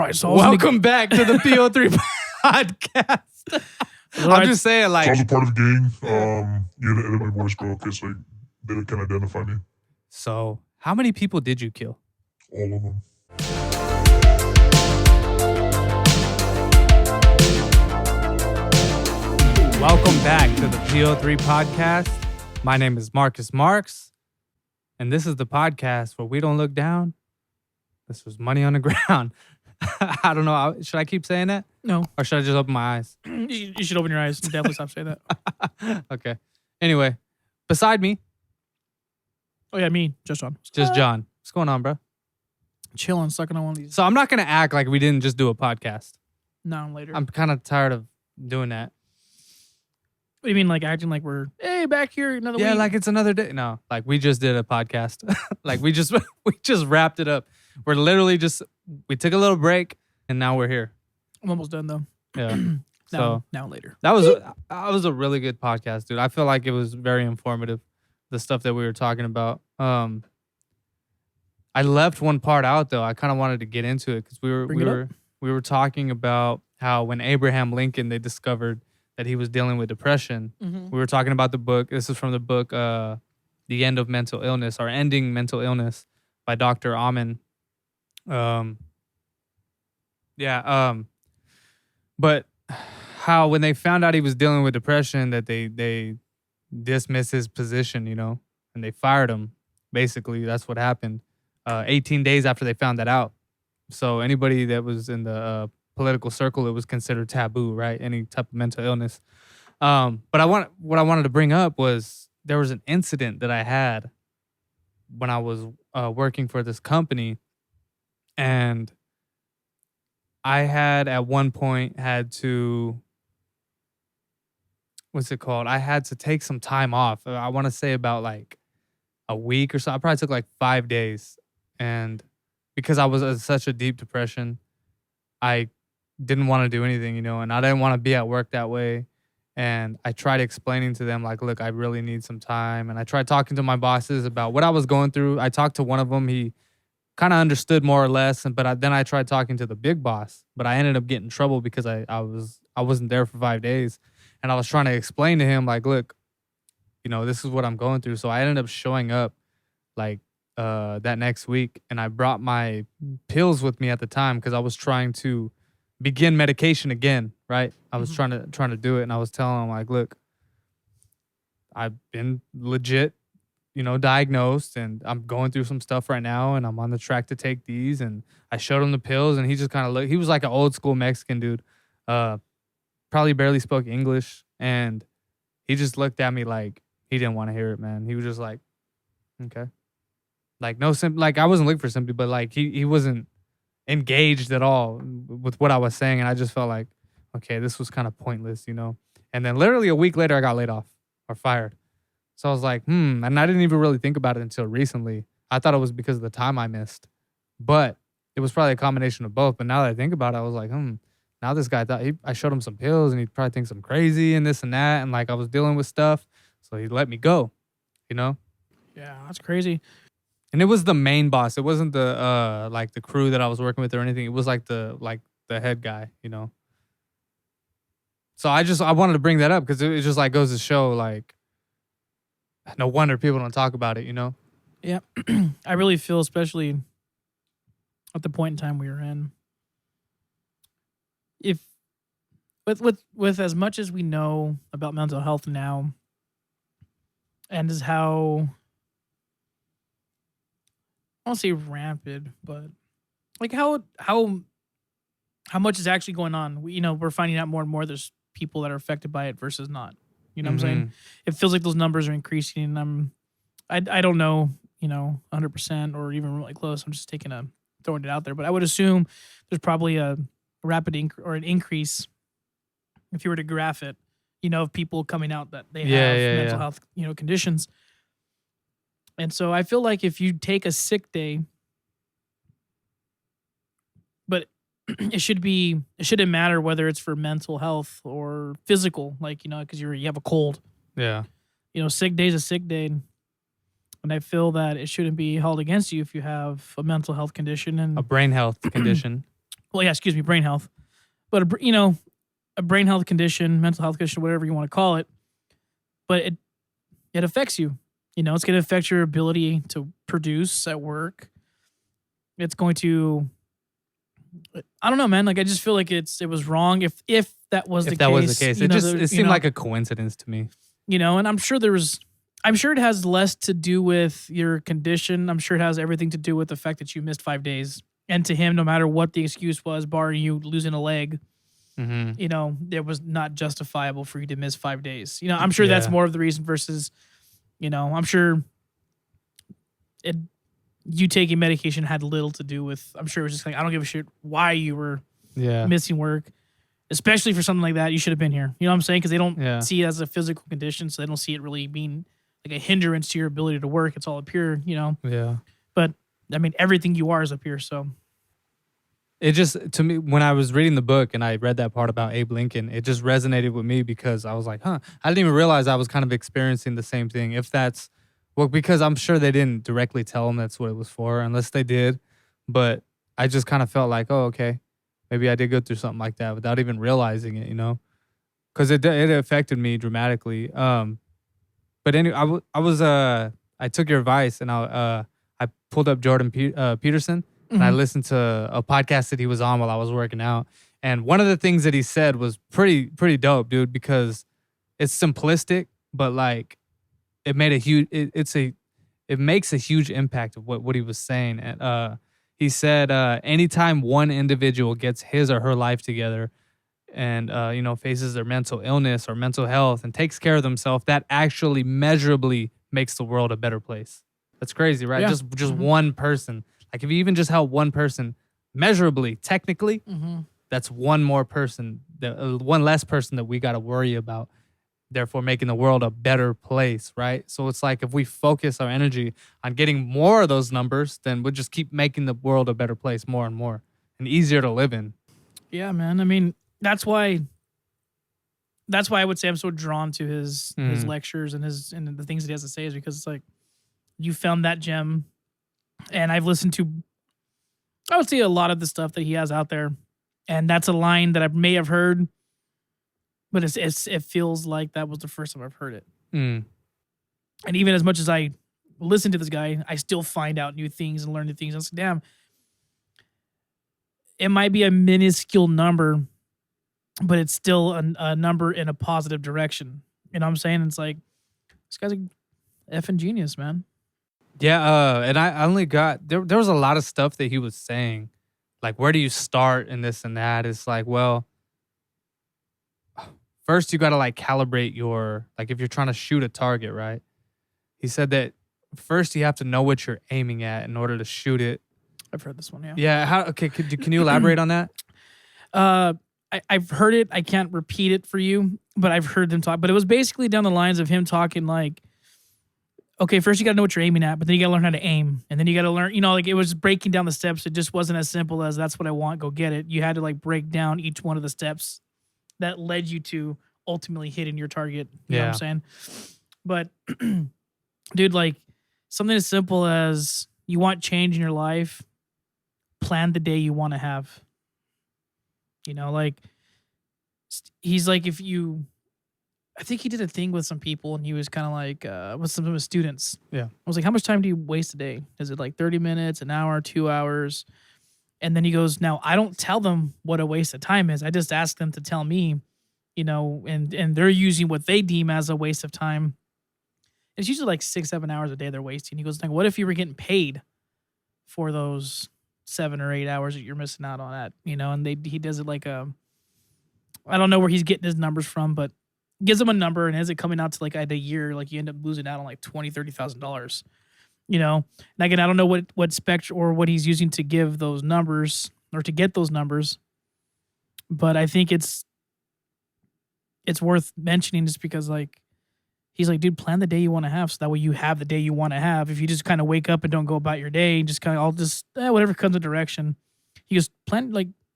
right, so welcome back to the PO3 Podcast. I'm just saying, like, So I was a part of the gang. You had to edit my voice, bro, because like they can identify me. So how many people did you kill? All of them. Welcome back to the PO3 Podcast. My name is Marcus, and this is the podcast where we don't look down. This was money on the ground. I don't know. Should I keep saying that? No. Or should I just open my eyes? You should open your eyes and definitely stop saying that. Okay. Anyway, beside me, Oh, yeah, me. Just John. just John. What's going on, bro? Chilling, sucking on one of these. So I'm not going to act like we didn't just do a podcast. Now later. I'm kind of tired of doing that. What do you mean, like acting like we're, hey, back here another week? Yeah, like it's another day. No, like we just did a podcast. Like we just wrapped it up. We're literally we took a little break and now we're here. I'm almost done, though. Yeah. Now later. That was a really good podcast, dude. I feel like it was very informative, the stuff that we were talking about. I left one part out though. I kind of wanted to get into it because we were talking about how when Abraham Lincoln, they discovered that he was dealing with depression. Mm-hmm. We were talking about the book. This is from the book The End of Mental Illness, or Ending Mental Illness by Dr. Amen. But how when they found out he was dealing with depression, that they dismissed his position, and they fired him. Basically, that's what happened. 18 days after they found that out. So anybody that was in the political circle, it was considered taboo, right? Any type of mental illness. But what I wanted to bring up was there was an incident that I had when I was working for this company, and I had at one point had to, I had to take some time off. I want to say about like a week or so. I probably took like 5 days, and because I was in such a deep depression, I didn't want to do anything, and I didn't want to be at work that way. And I tried explaining to them, like, look, I really need some time. And I tried talking to my bosses about what I was going through. I talked to one of them. He kind of understood more or less. But then I tried talking to the big boss. But I ended up getting in trouble because I wasn't there for 5 days. And I was trying to explain to him, like, look, this is what I'm going through. So I ended up showing up like that next week. And I brought my pills with me at the time because I was trying to begin medication again, right? I was trying to do it, and I was telling him, like, look, I've been legit, diagnosed, and I'm going through some stuff right now, and I'm on the track to take these. And I showed him the pills, and he just kind of looked. He was like an old school Mexican dude, probably barely spoke English, and he just looked at me like he didn't want to hear it, man. He was just like, okay, like no like I wasn't looking for sympathy, but like he wasn't engaged at all with what I was saying, and I just felt like, okay, this was kind of pointless, And then literally a week later, I got laid off or fired. So I was like, and I didn't even really think about it until recently. I thought it was because of the time I missed, but it was probably a combination of both. But now that I think about it, I was like, now this guy I showed him some pills, and he probably thinks I'm crazy and this and that, and like I was dealing with stuff, so he let me go, Yeah, that's crazy. And it was the main boss. It wasn't the like the crew that I was working with or anything. It was like the head guy, So I wanted to bring that up because it just like goes to show, like, no wonder people don't talk about it, Yeah. I really feel, especially at the point in time we were in, if with as much as we know about mental health now, and as how, I don't say rampant, but like how much is actually going on. We're finding out more and more there's people that are affected by it versus not. You know what I'm saying? It feels like those numbers are increasing, and I don't know, 100% or even really close. I'm just throwing it out there, but I would assume there's probably a rapid an increase if you were to graph it, of people coming out that they have mental health, conditions. And so I feel like if you take a sick day, but it shouldn't matter whether it's for mental health or physical, like, because you have a cold. Yeah. Sick day is a sick day. And I feel that it shouldn't be held against you if you have a mental health condition and a brain health condition. well, yeah, excuse me, brain health, but a brain health condition, mental health condition, whatever you want to call it, but it affects you. It's going to affect your ability to produce at work. It's going to, I don't know, man. Like, I just feel like it was wrong. If that was the case. If that was the case, it seemed like a coincidence to me. And I'm sure it has less to do with your condition. I'm sure it has everything to do with the fact that you missed 5 days. And to him, no matter what the excuse was, barring you losing a leg, it was not justifiable for you to miss 5 days. I'm sure that's more of the reason versus, I'm sure you taking medication had little to do with, I'm sure it was just like, I don't give a shit why you were missing work, especially for something like that. You should have been here. You know what I'm saying? Because they don't see it as a physical condition, so they don't see it really being like a hindrance to your ability to work. It's all up here, Yeah. But I mean, everything you are is up here. So it just, to me, when I was reading the book and I read that part about Abe Lincoln, it just resonated with me because I was like, I didn't even realize I was kind of experiencing the same thing. If that's, well, because I'm sure they didn't directly tell him that's what it was for, unless they did. But I just kind of felt like, oh, okay, maybe I did go through something like that without even realizing it, because it affected me dramatically. But anyway, I took your advice and I pulled up Jordan Peterson and I listened to a podcast that he was on while I was working out. And one of the things that he said was pretty dope, dude, because it's simplistic, but like it made a huge, it makes a huge impact of what he was saying. And he said, anytime one individual gets his or her life together and, faces their mental illness or mental health and takes care of themselves, that actually measurably makes the world a better place. That's crazy, right? Yeah. Just one person. Like if you even just help one person measurably, technically, that's one more person, one less person that we got to worry about, therefore making the world a better place, right? So it's like if we focus our energy on getting more of those numbers, then we'll just keep making the world a better place more and more and easier to live in. Yeah, man. I mean, that's why I would say I'm so drawn to his lectures and the things that he has to say is because it's like you found that gem, and I've listened to, I would say, a lot of the stuff that he has out there, and that's a line that I may have heard, but it feels like that was the first time I've heard it. And even as much as I listen to this guy, I still find out new things and learn new things. I was like, damn, it might be a minuscule number, but it's still a number in a positive direction. You know what I'm saying? It's like, this guy's a effing genius, man. Yeah, and I only got, there was a lot of stuff that he was saying. Like, where do you start and this and that? It's like, well, first you got to like calibrate your, like if you're trying to shoot a target, right? He said that first you have to know what you're aiming at in order to shoot it. I've heard this one, yeah. Yeah, can you elaborate on that? I've heard it. I can't repeat it for you, but I've heard them talk. But it was basically down the lines of him talking like, okay, first you got to know what you're aiming at, but then you got to learn how to aim. And then you got to learn, like it was breaking down the steps. It just wasn't as simple as that's what I want, go get it. You had to like break down each one of the steps that led you to ultimately hitting your target. You know what I'm saying? But dude, like something as simple as you want change in your life, plan the day you want to have. Like he's like, I think he did a thing with some people and he was kind of like, with some of his students. Yeah. I was like, how much time do you waste a day? Is it like 30 minutes, an hour, 2 hours? And then he goes, now I don't tell them what a waste of time is. I just ask them to tell me, and they're using what they deem as a waste of time. It's usually like 6-7 hours a day they're wasting. He goes, like, what if you were getting paid for those 7 or 8 hours that you're missing out on that, and he does it like I don't know where he's getting his numbers from, but gives them a number and as it coming out to like at a year, like you end up losing out on like $20,000-$30,000, and again, I don't know what spectrum or what he's using to give those numbers or to get those numbers, but I think it's worth mentioning just because like, he's like, dude, plan the day you want to have so that way you have the day you want to have. If you just kind of wake up and don't go about your day and just kind of, I'll just, whatever comes in direction. He goes,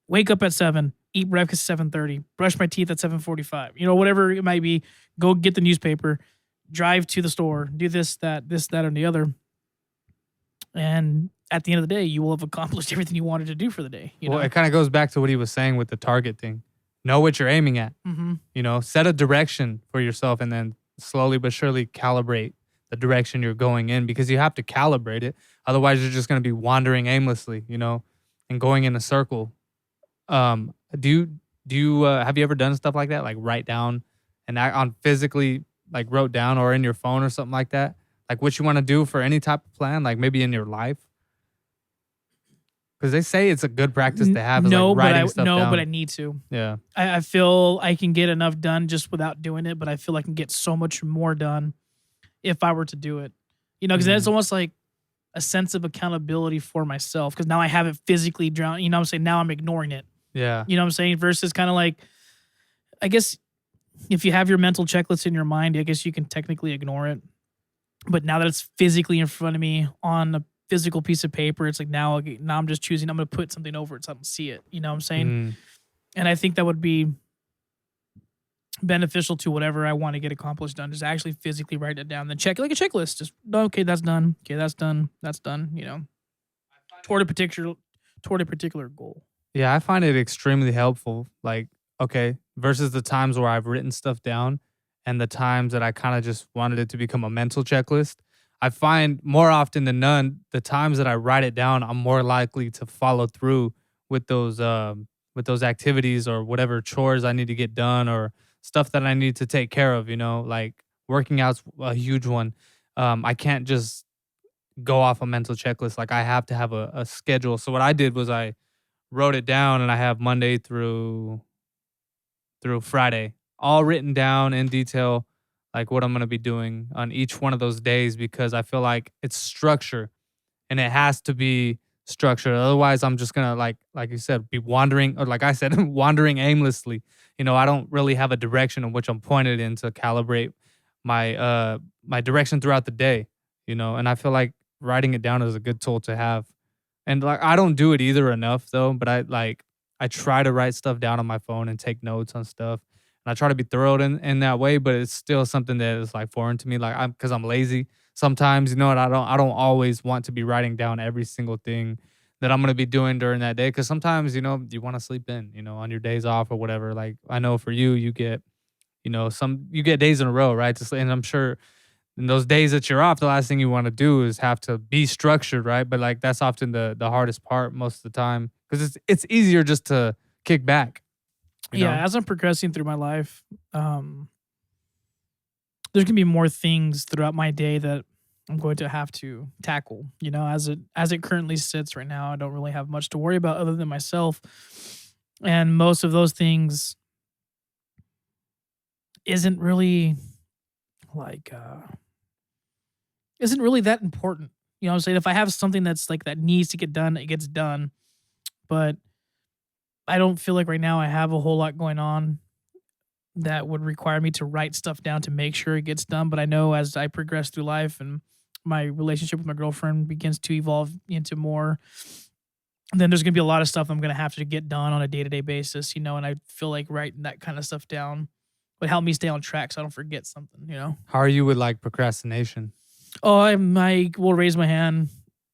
wake up at 7, eat breakfast at 7:30, brush my teeth at 7:45, whatever it might be, go get the newspaper, drive to the store, do this, that, and the other. And at the end of the day, you will have accomplished everything you wanted to do for the day. You Well, know? it kind of goes back to what he was saying with the target thing. Know what you're aiming at. Mm-hmm. You know, set a direction for yourself and then slowly but surely calibrate the direction you're going in, because you have to calibrate it. Otherwise, you're just going to be wandering aimlessly, you know, and going in a circle. Do you have you ever done stuff like that? Like write down and act on physically, like wrote down or in your phone or something like that? Like what you want to do for any type of plan, like maybe in your life? Because they say it's a good practice to have. Is No, like writing stuff down. but I need to. Yeah. I feel I can get enough done just without doing it, but I feel I can get so much more done if I were to do it. You know, because then it's almost like a sense of accountability for myself, because now I have it physically drowned. You know what I'm saying? Now I'm ignoring it. Yeah. You know what I'm saying? Versus kind of like, I guess if you have your mental checklist in your mind, I guess you can technically ignore it. But now that it's physically in front of me on a physical piece of paper, it's like now I'm just choosing, I'm going to put something over it so I don't see it. You know what I'm saying? And I think that would be beneficial to whatever I want to get accomplished done. Just actually physically write it down, then check it like a checklist. Just, okay, that's done. Okay, that's done. That's done. You know, toward a particular goal. Yeah, I find it extremely helpful. Like, okay, versus the times where I've written stuff down and the times that I kind of just wanted it to become a mental checklist. I find more often than none, the times that I write it down, I'm more likely to follow through with those activities or whatever chores I need to get done or stuff that I need to take care of. You know, like working out's a huge one. I can't just go off a mental checklist. Like I have to have a schedule. So what I did was I wrote it down, and I have Monday through Friday all written down in detail, like what I'm going to be doing on each one of those days, because I feel like it's structure and it has to be structured. Otherwise, I'm just going to, like you said, be wandering, or like I said, wandering aimlessly. You know, I don't really have a direction in which I'm pointed in to calibrate my my direction throughout the day, you know, and I feel like writing it down is a good tool to have. And like I don't do it either enough though, but I try to write stuff down on my phone and take notes on stuff. And I try to be thorough in that way, but it's still something that is like foreign to me. Like because I'm lazy sometimes, you know, and I don't always want to be writing down every single thing that I'm gonna be doing during that day. Cause sometimes, you know, you want to sleep in, you know, on your days off or whatever. Like I know for you get, you know, you get days in a row, right? And I'm sure in those days that you're off, the last thing you want to do is have to be structured, right? But like that's often the hardest part most of the time, because it's easier just to kick back. Yeah, as I'm progressing through my life, there's gonna be more things throughout my day that I'm going to have to tackle. You know, as it currently sits right now, I don't really have much to worry about other than myself, and most of those things isn't really that important. You know what I'm saying? If I have something that's like that needs to get done, it gets done. But I don't feel like right now I have a whole lot going on that would require me to write stuff down to make sure it gets done. But I know as I progress through life and my relationship with my girlfriend begins to evolve into more, then there's going to be a lot of stuff I'm going to have to get done on a day-to-day basis, you know, and I feel like writing that kind of stuff down would help me stay on track so I don't forget something, you know? How are you with like procrastination? Oh, I will raise my hand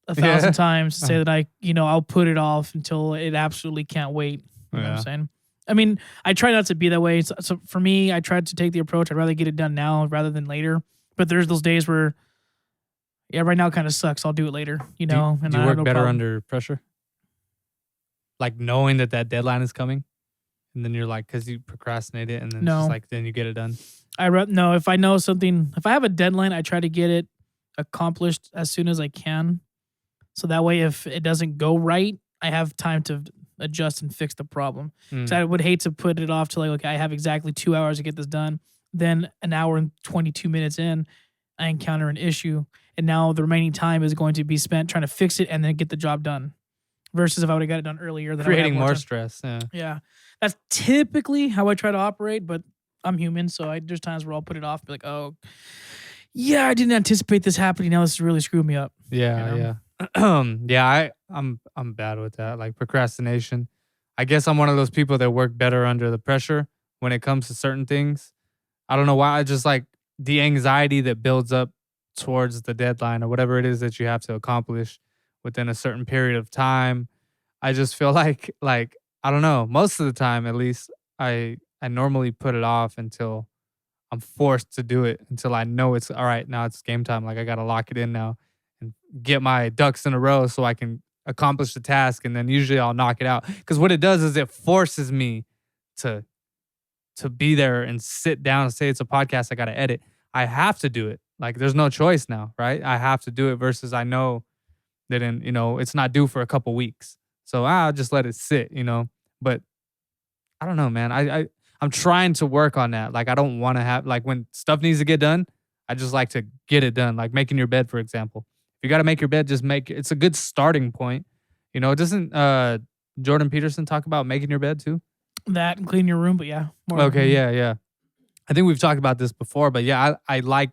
1,000 times to say that I'll put it off until it absolutely can't wait. You know what I'm saying? I mean, I try not to be that way. So for me, I tried to take the approach, I'd rather get it done now rather than later. But there's those days where, yeah, right now kind of sucks. I'll do it later, you know? Do you work better under pressure? Like knowing that deadline is coming? And then you're like, because you procrastinate it, and then it's just like, then you get it done. No, if I know something, if I have a deadline, I try to get it accomplished as soon as I can. So that way, if it doesn't go right, I have time to adjust and fix the problem. So I would hate to put it off to like, okay, I have exactly 2 hours to get this done. Then an hour and 22 minutes in, I encounter an issue. And now the remaining time is going to be spent trying to fix it and then get the job done. Versus if I would have got it done earlier. Then creating more stress. Yeah. That's typically how I try to operate, but I'm human. So there's times where I'll put it off and be like, oh, yeah, I didn't anticipate this happening. Now this is really screwing me up. Yeah, you know? Yeah. I'm bad with that. Like procrastination. I guess I'm one of those people that work better under the pressure when it comes to certain things. I don't know why. I just like the anxiety that builds up towards the deadline or whatever it is that you have to accomplish within a certain period of time. I just feel like I don't know, most of the time at least I normally put it off until I'm forced to do it, until I know it's all right, now it's game time. Like I gotta lock it in now and get my ducks in a row so I can accomplish the task, and then usually I'll knock it out. Because what it does is it forces me to be there and sit down and say it's a podcast I gotta edit. I have to do it. Like there's no choice now, right? I have to do it versus I know that it's not due for a couple weeks. So I'll just let it sit, But I don't know, man. I'm trying to work on that. Like I don't want to have like when stuff needs to get done, I just like to get it done. Like making your bed, for example. If you got to make your bed, just make it. It's a good starting point. Doesn't Jordan Peterson talk about making your bed too? That and clean your room, but yeah. Okay, yeah. I think we've talked about this before, but yeah, I like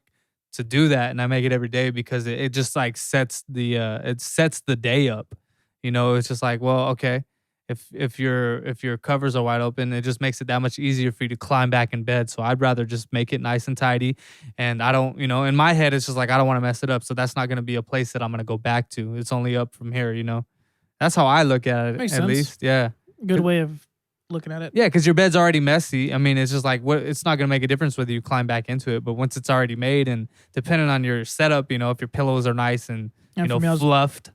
to do that, and I make it every day because it just like sets the day up. It's just like, well, okay, if your covers are wide open, it just makes it that much easier for you to climb back in bed. So I'd rather just make it nice and tidy, and I don't, in my head, it's just like I don't want to mess it up, so that's not going to be a place that I'm going to go back to. It's only up from here, That's how I look at it. Makes at sense. least, yeah. Good way of looking at it. Yeah, because your bed's already messy. I mean, it's just like it's not gonna make a difference whether you climb back into it. But once it's already made, and depending on your setup, if your pillows are nice and for me, fluffed.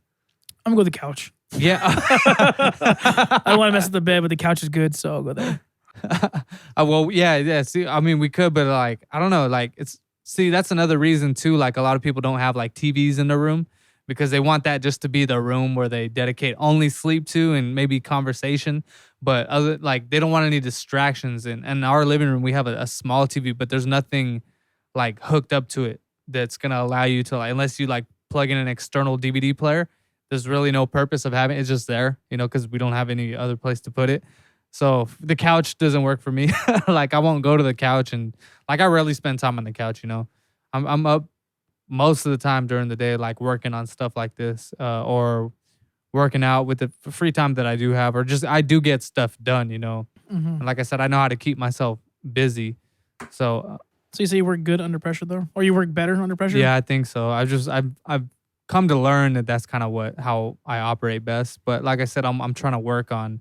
I'm gonna go to the couch. Yeah. I don't want to mess with the bed, but the couch is good, so I'll go there. Well, yeah. See, I mean, we could, but like, I don't know. Like, that's another reason too. Like, a lot of people don't have like TVs in their room because they want that just to be the room where they dedicate only sleep to and maybe conversation. But they don't want any distractions. And in our living room, we have a small TV, but there's nothing like hooked up to it that's gonna allow you to, like, unless you like plug in an external DVD player. There's really no purpose of having it. It's just there, because we don't have any other place to put it. So the couch doesn't work for me. Like I won't go to the couch, and like I rarely spend time on the couch. I'm up most of the time during the day, like working on stuff like this, or working out with the free time that I do have, or just I do get stuff done. And like I said, I know how to keep myself busy. So you say you work good under pressure, though, or you work better under pressure? Yeah, I think so. I've come to learn that that's kind of how I operate best. But like I said, I'm trying to work on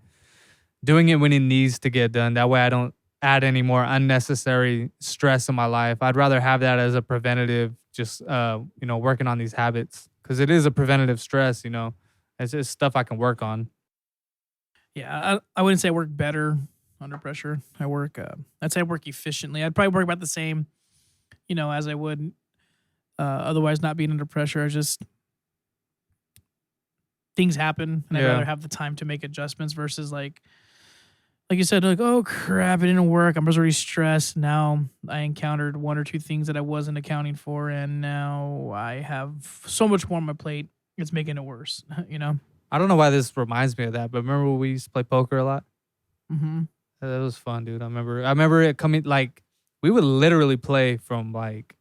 doing it when it needs to get done. That way I don't add any more unnecessary stress in my life. I'd rather have that as a preventative, just working on these habits, because it is a preventative stress. It's just stuff I can work on. Yeah, I wouldn't say I work better under pressure. I'd say I work efficiently. I'd probably work about the same, as I would otherwise not being under pressure. I just things happen, and I'd rather have the time to make adjustments versus like you said, like, oh crap, it didn't work. I was already stressed. Now I encountered one or two things that I wasn't accounting for, and now I have so much more on my plate. It's making it worse, I don't know why this reminds me of that, but remember when we used to play poker a lot? Mm-hmm. That was fun, dude. I remember it coming, like, we would literally play from like,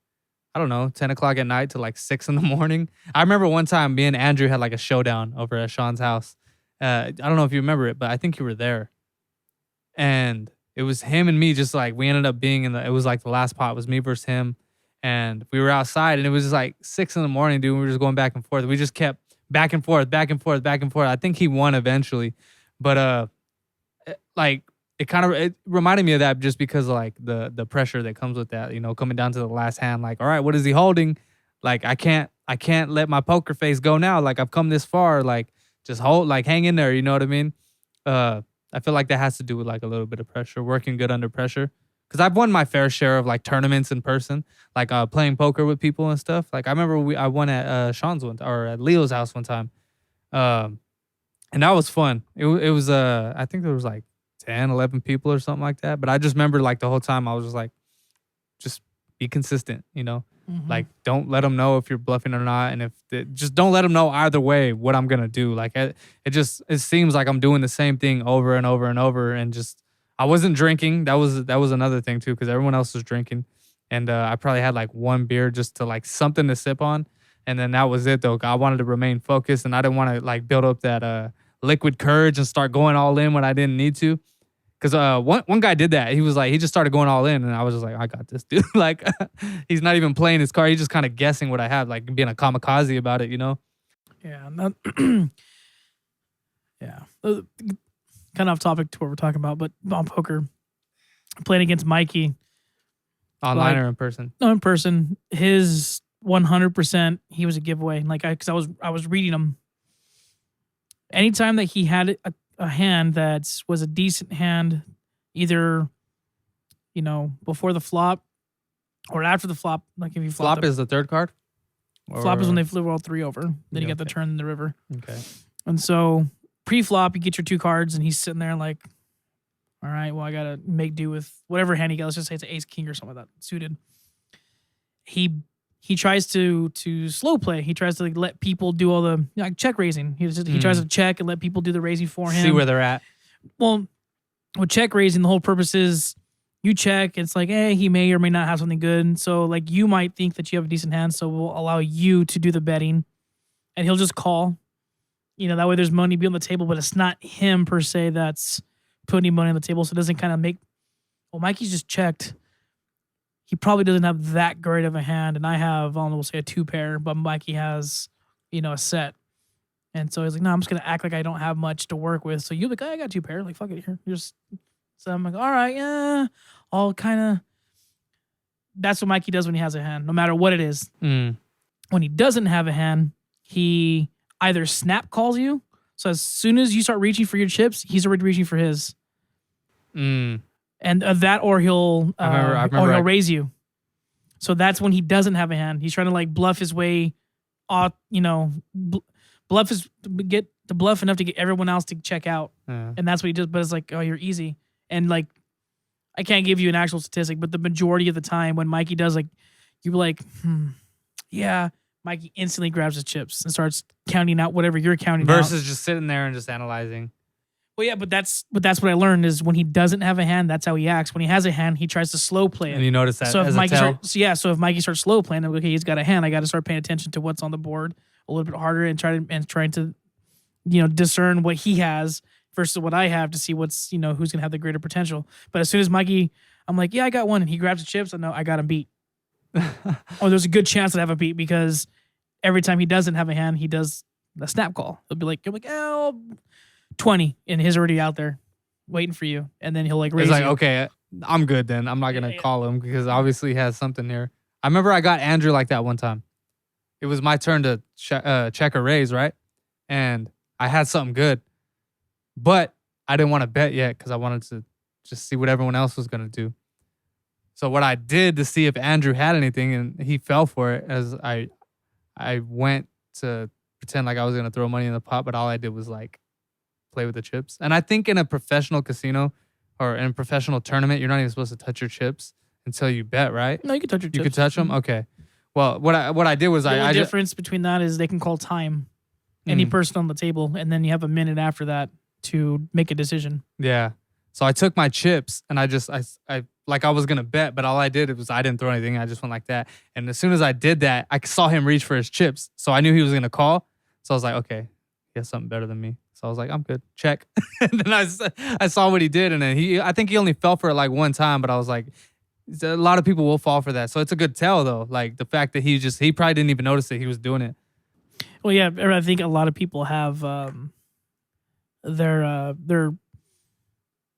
I don't know, 10 o'clock at night to like 6 in the morning. I remember one time me and Andrew had like a showdown over at Sean's house. I don't know if you remember it, but I think you were there. And it was him and me, just like, we ended up being it was like the last pot was me versus him. And we were outside, and it was just like 6 in the morning, dude. We were just going back and forth. We just kept back and forth, back and forth, back and forth. I think he won eventually. But it reminded me of that just because of like the pressure that comes with that, coming down to the last hand. Like, all right, what is he holding? Like, I can't let my poker face go now. Like, I've come this far. Like, just hang in there. You know what I mean? I feel like that has to do with like a little bit of pressure, working good under pressure. Because I've won my fair share of like tournaments in person, like playing poker with people and stuff. Like I remember I won at Sean's or at Leo's house one time, and that was fun. It was I think there was like 10, 11 people or something like that. But I just remember like the whole time I was just like, just be consistent, Mm-hmm. Like don't let them know if you're bluffing or not, and just don't let them know either way what I'm gonna do. Like it seems like I'm doing the same thing over and over and over, and just I wasn't drinking. That was another thing too, because everyone else was drinking, and I probably had like one beer just to like something to sip on, and then that was it though. I wanted to remain focused, and I didn't want to like build up that liquid courage and start going all in when I didn't need to. Because one guy did that. He was like, he just started going all in, and I was just like, I got this, dude. Like, he's not even playing his card. He's just kind of guessing what I have, like being a kamikaze about it, Yeah, Yeah. Yeah. Kind of off topic to what we're talking about, but on poker, playing against Mikey. Online or in person? No, in person. His 100%, he was a giveaway. Like, because I was reading him. Anytime that he had a hand that was a decent hand, either, before the flop or after the flop, like if you flop is the third card? Flop is when they flip all three over. Then you get the turn in the river. Okay. And so pre-flop, you get your 2 cards, and he's sitting there like, all right, well, I got to make do with whatever hand he got. Let's just say it's an ace king or something like that suited. He tries to slow play. He tries to let people do all the check raising. He tries to check and let people do the raising for him. See where they're at. Well, with check raising, the whole purpose is you check. It's like, hey, he may or may not have something good. So like you might think that you have a decent hand, so we'll allow you to do the betting, and he'll just call. That way there's money be on the table, but it's not him per se that's putting money on the table, so it doesn't kind of make. Well, Mikey's just checked. He probably doesn't have that great of a hand, and I have, we'll say a 2 pair, but Mikey has, a set. And so he's like, no, I'm just gonna act like I don't have much to work with. So you're like, oh, I got 2 pair. Like, fuck it, here. So I'm like, all right, yeah. All kind of. That's what Mikey does when he has a hand, no matter what it is. Mm. When he doesn't have a hand, he either snap calls you. So as soon as you start reaching for your chips, he's already reaching for his. Mm. And that, or he'll raise you. So that's when he doesn't have a hand. He's trying to like bluff his way, bluff enough to get everyone else to check out. Yeah. And that's what he does. But it's like, oh, you're easy. And like, I can't give you an actual statistic, but the majority of the time when Mikey does, like, you're like, yeah. Mikey instantly grabs his chips and starts counting out whatever you're counting out. Versus just sitting there and just analyzing. Well, yeah, but that's what I learned is when he doesn't have a hand, that's how he acts. When he has a hand, he tries to slow play it. And you notice that so if as Mikey a tell? so if Mikey starts slow playing, okay, he's got a hand. I got to start paying attention to what's on the board a little bit harder and trying to discern what he has versus what I have to see what's who's gonna have the greater potential. But as soon as Mikey, I'm like, yeah, I got one, and he grabs the chips, I know I got him beat. Or there's a good chance that I have a beat because every time he doesn't have a hand, he does a snap call. He'll be like, you're like, oh, 20, and he's already out there waiting for you, and then he'll like raise. It's like, you. okay, I'm good then. I'm not gonna call him because obviously he has something here. I remember I got Andrew like that one time. It was my turn to check a raise, right? And I had something good, but I didn't want to bet yet because I wanted to just see what everyone else was gonna do. So what I did to see if Andrew had anything, and he fell for it, as I went to pretend like I was gonna throw money in the pot, but all I did was like play with the chips. And I think in a professional casino or in a professional tournament, you're not even supposed to touch your chips until you bet, right? No, you can touch your chips. You could touch them? Okay. Well, what I did was the only difference between that is they can call time any person on the table, and then you have a minute after that to make a decision. Yeah. So I took my chips and I like I was gonna bet, but all I did was I didn't throw anything. I just went like that. And as soon as I did that, I saw him reach for his chips. So I knew he was gonna call. So I was like, okay, he has something better than me. So I was like, I'm good. Check. And then I saw what he did, and then I think he only fell for it like one time, but I was like, a lot of people will fall for that. So it's a good tell though. Like the fact that he probably didn't even notice that he was doing it. Well, yeah, I think a lot of people have their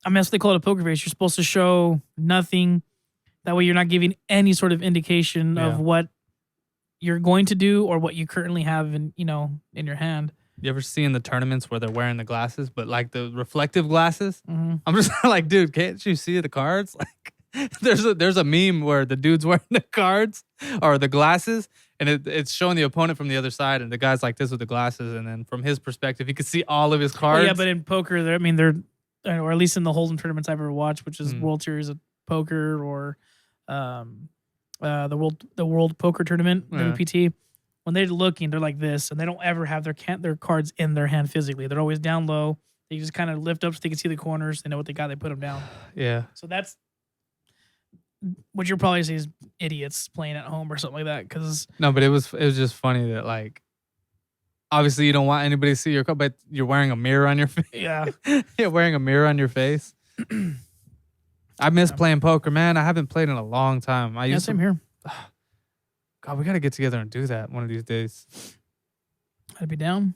I mean, that's what they call it a poker face. You're supposed to show nothing. That way you're not giving any sort of indication of what you're going to do or what you currently have in your hand. You ever see in the tournaments where they're wearing the glasses, but like the reflective glasses? Mm-hmm. I'm just like, dude, can't you see the cards? Like, there's a meme where the dude's wearing the cards or the glasses, and it's showing the opponent from the other side, and the guy's like this with the glasses, and then from his perspective, he could see all of his cards. Oh, yeah, but in poker, they're or at least in the Hold'em tournaments I've ever watched, which is World Series of Poker or the World Poker Tournament, WPT. When they're looking, they're like this, and they don't ever have their cards in their hand physically. They're always down low. They just kind of lift up so they can see the corners. They know what they got. They put them down. Yeah. So that's what you're probably seeing is idiots playing at home or something like that. Because no, but it was just funny that like obviously you don't want anybody to see your card, but you're wearing a mirror on your face. Yeah. You're wearing a mirror on your face. I miss playing poker, man. I haven't played in a long time. Same here. God, we got to get together and do that one of these days. I'd be down.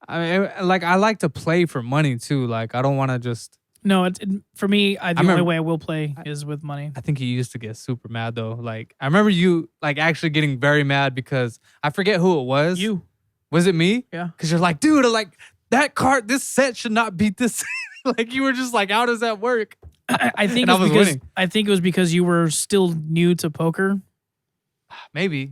I like to play for money too. Like I don't want to just. No, for me. The only remember- way I will play is with money. I think you used to get super mad though. Like I remember you like actually getting very mad because I forget who it was. You. Was it me? Yeah. Because you're like, dude, like that card, this set should not beat this. Like you were just like, how does that work? I think And I was because winning. I think it was because you were still new to poker, Maybe.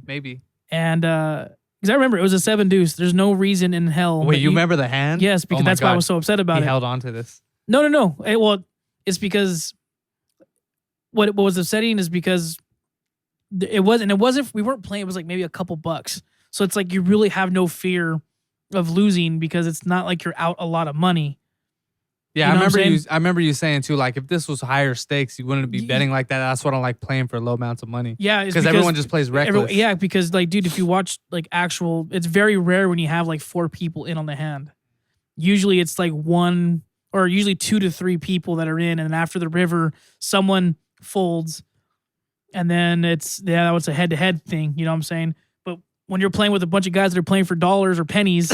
and because I remember it was a 7 deuce. There's no reason in hell. Wait, that you remember the hand? Yes, because Oh my that's why I God. was so upset about He it. held on to this. No. Well, it's because what was upsetting is because it wasn't. We weren't playing. It was like maybe a couple bucks. So it's like you really have no fear of losing because it's not like you're out a lot of money. Yeah, You know what I'm I remember you saying too, like if this was higher stakes, you wouldn't be Ye- betting like that. That's what I like playing for low amounts of money. Yeah, it's Because everyone just plays reckless. Yeah, because like, dude, if you watch like actual, it's very rare when you have like 4 people in on the hand. Usually it's like 1 or usually 2 to 3 people that are in, and then after the river, someone folds, and then it's a head-to-head thing. You know what I'm saying? But when you're playing with a bunch of guys that are playing for dollars or pennies,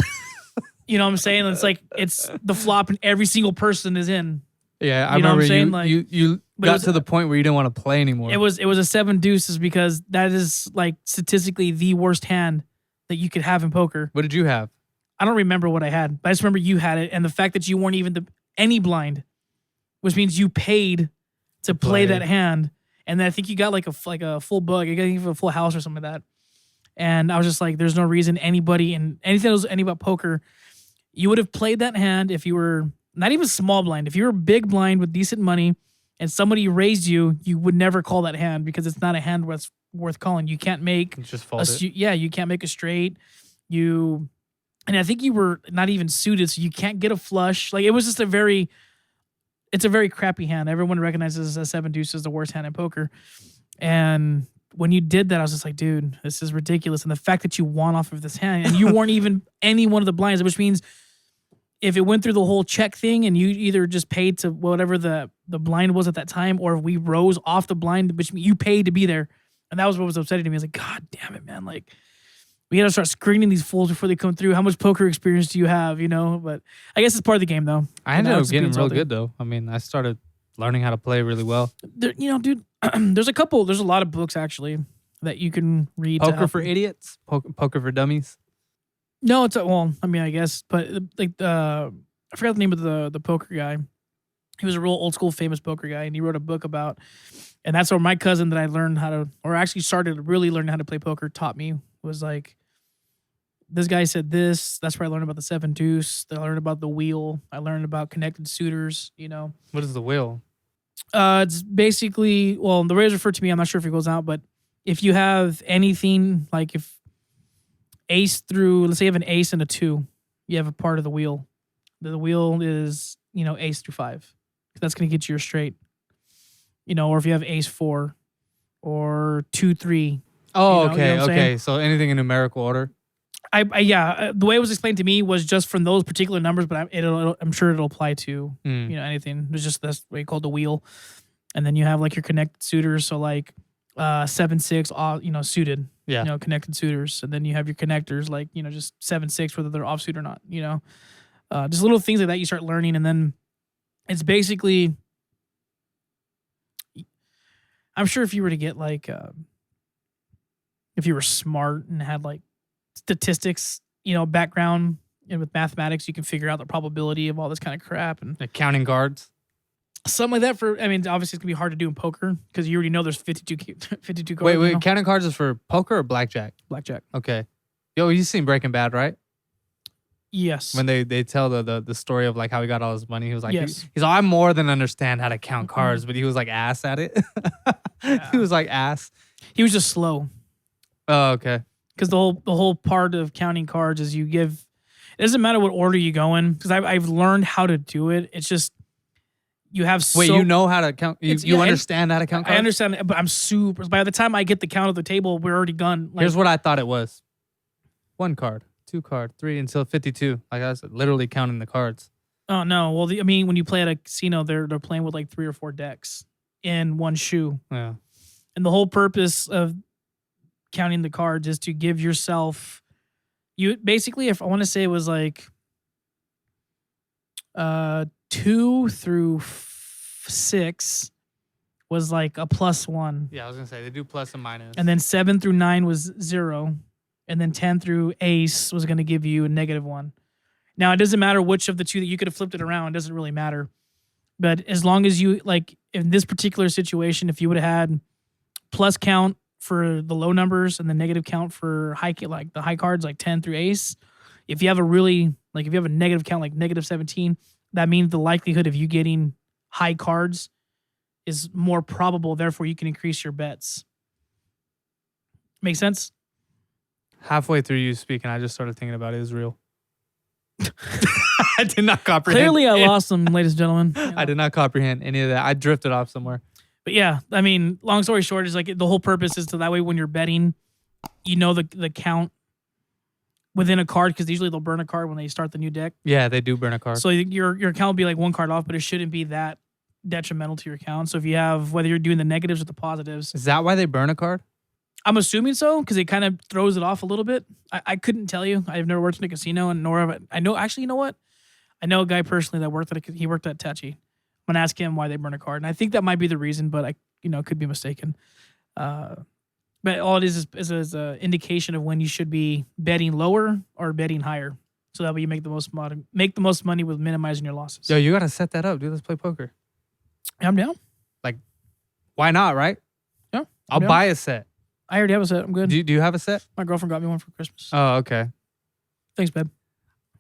you know what I'm saying? It's like it's the flop, and every single person is in. Yeah, I You know what I'm remember saying? you, Like- you But it got was- to the point where you didn't want to play anymore. It was a 7 deuces because that is like statistically the worst hand that you could have in poker. What did you have? I don't remember what I had, but I just remember you had it, and the fact that you weren't even any blind, which means you paid to play that hand, and then I think you got like a full bug, you got even a full house or something like that. And I was just like, there's no reason anybody in anything else any about poker, you would have played that hand if you were not even small blind. If you were big blind with decent money, and somebody raised you, you would never call that hand because it's not a hand worth calling. You can't make You just folded. you can't make a straight. And I think you were not even suited, so you can't get a flush. Like it was just it's a very crappy hand. Everyone recognizes a 7 deuce as the worst hand in poker. And when you did that, I was just like, dude, this is ridiculous. And the fact that you won off of this hand and you weren't even any one of the blinds, which means if it went through the whole check thing and you either just paid to whatever the blind was at that time, or if we rose off the blind, which means you paid to be there. And that was what was upsetting to me. I was like, God damn it, man. Like, we got to start screening these fools before they come through. How much poker experience do you have, you know? But I guess it's part of the game, though. I ended now up it's getting being real salty. good though. I mean, I started learning how to play really well. You know, dude, there's a lot of books, actually, that you can read. to Poker help for you. idiots, poker for dummies. No, I guess. But like, I forgot the name of the poker guy. He was a real old school famous poker guy, and he wrote a book about, and that's where my cousin that I learned how to, or actually started really learning how to play poker, taught me, was like, this guy said this. That's where I learned about the 7 deuce. I learned about the wheel. I learned about connected suitors, you know. What is the wheel? It's basically, well, the way it's referred to me, I'm not sure if it goes out, but if you have anything, like if ace through, let's say you have an ace and a 2, you have a part of the wheel. The wheel is, ace through 5. That's going to get you your straight. Or if you have ace 4 or 2, 3. Oh, You know okay, what I'm okay. saying? So anything in numerical order. The way it was explained to me was just from those particular numbers, but I'm sure it'll apply to Hmm. anything. It's just that's what you call the wheel, and then you have like your connected suitors. So like 7-6, suited. Yeah. Connected suitors, and then you have your connectors like just 7-6, whether they're offsuit or not. Just little things like that you start learning, and then it's basically. I'm sure if you were to get like, if you were smart and had like statistics, background and with mathematics, you can figure out the probability of all this kind of crap and Like counting cards. something like that. Obviously it's gonna be hard to do in poker because you already know there's 52 cards. Wait. Counting cards is for poker or blackjack? Blackjack. Okay. Yo, you seen Breaking Bad, right? Yes. When they tell the story of like how he got all his money, he was like, Yes. he's like, I more than understand how to count cards, but he was like ass at it. Yeah. He was like ass. He was just slow Oh, okay. because the whole part of counting cards is you give. It doesn't matter what order you go in because I've learned how to do it. It's just you have Wait, you know how to count? You yeah, understand how to count cards? I understand, but I'm super. By the time I get the count of the table, we're already gone. Like, Here's what I thought it was: 1 card, 2 card, 3 until 52. Like I was literally counting the cards. oh no, well, when you play at a casino, they're playing with like 3 or 4 decks in one shoe, Yeah. and the whole purpose of counting the cards is to give yourself You basically, if I want to say it was like 2 through 6 was like a +1. Yeah, I was gonna say they do plus and minus. And then 7 through 9 was 0. And then 10 through ace was going to give you a -1. Now, it doesn't matter which of the two that you could have flipped it around. It doesn't really matter. But as long as you, like, in this particular situation, if you would have had plus count for the low numbers and the negative count for like the high cards, like 10 through ace, if you have a really, like, if you have a negative count, like -17, that means the likelihood of you getting high cards is more probable. Therefore, you can increase your bets. Make sense? Halfway through you speaking, I just started thinking about Israel. I did not comprehend. Clearly, I lost them, ladies and gentlemen. You know. I did not comprehend any of that. I drifted off somewhere. But yeah, I mean, long story short is like the whole purpose is to that way when you're betting, you know the count within a card because usually they'll burn a card when they start the new deck. Yeah, they do burn a card. So your account will be like one card off, but it shouldn't be that detrimental to your account. So if you have, whether you're doing the negatives or the positives. Is that why they burn a card? I'm assuming so because it kind of throws it off a little bit. I couldn't tell you. I've never worked in a casino, and nor have I know. Actually, you know what? I know a guy personally that worked at he worked at Tachi. I'm gonna ask him why they burn a card, and I think that might be the reason, but I could be mistaken. But all it is a indication of when you should be betting lower or betting higher, so that way you make the most money with minimizing your losses. Yo, you gotta set that up, dude. Let's play poker. I'm down. Why not? Right? Yeah, I'll buy a set. I already have a set. I'm good. Do you have a set? My girlfriend got me one for Christmas. Oh, okay. Thanks, babe.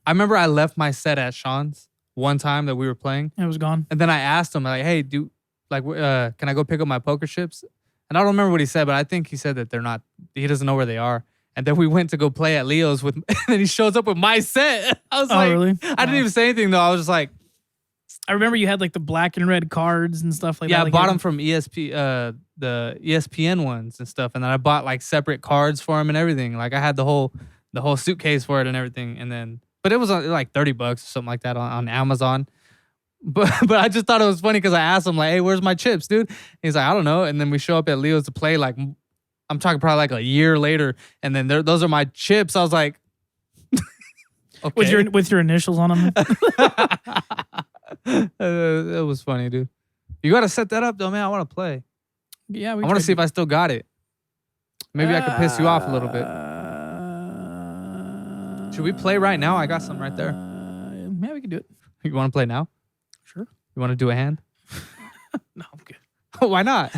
I remember I left my set at Sean's one time that we were playing, It was gone. and then I asked him like, "Hey, can I go pick up my poker chips?" And I don't remember what he said, but I think he said that they're not. He doesn't know where they are. And then we went to go play at Leo's and then he shows up with my set. I was like, really? I didn't even say anything though. I was just like, I remember you had like the black and red cards and stuff like that. yeah, I Like, bought them from the ESPN ones and stuff, and then I bought like separate cards for him and everything. Like I had the whole suitcase for it and everything, and then but it was like $30 or something like that on Amazon. But I just thought it was funny because I asked him like, "Hey, where's my chips, dude?" He's like, "I don't know." And then we show up at Leo's to play. Like I'm talking probably like a year later, and then those are my chips. I was like, okay. with your initials on them. It was funny, dude. You got to set that up though, man. I want to play. Yeah, I want to see if I still got it. Maybe I could piss you off a little bit. Should we play right now? I got some right there. Yeah, we can do it. You want to play now? Sure. You want to do a hand? No, I'm good. Why not?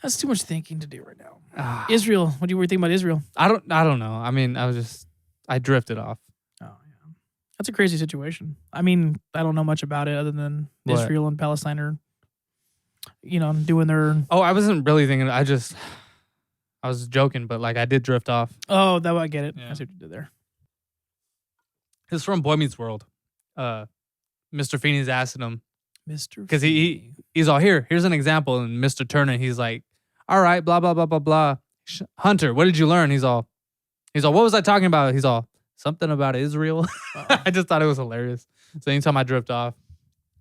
That's too much thinking to do right now. Israel. What do you think about Israel? I don't know. I mean, I drifted off. Oh yeah, that's a crazy situation. I mean, I don't know much about it other than What? Israel and Palestine are, doing their. Oh, I wasn't really thinking. I was joking, but like I did drift off. Oh, that I get it. Yeah. I see what you did there. It's from Boy Meets World. Mr. Feeney's asking him Mr. because he's all here's an example, and Mr. Turner he's like, all right, blah blah blah blah blah. Hunter, what did you learn? He's all, what was I talking about? He's all, something about Israel. I just thought it was hilarious. So anytime I drift off,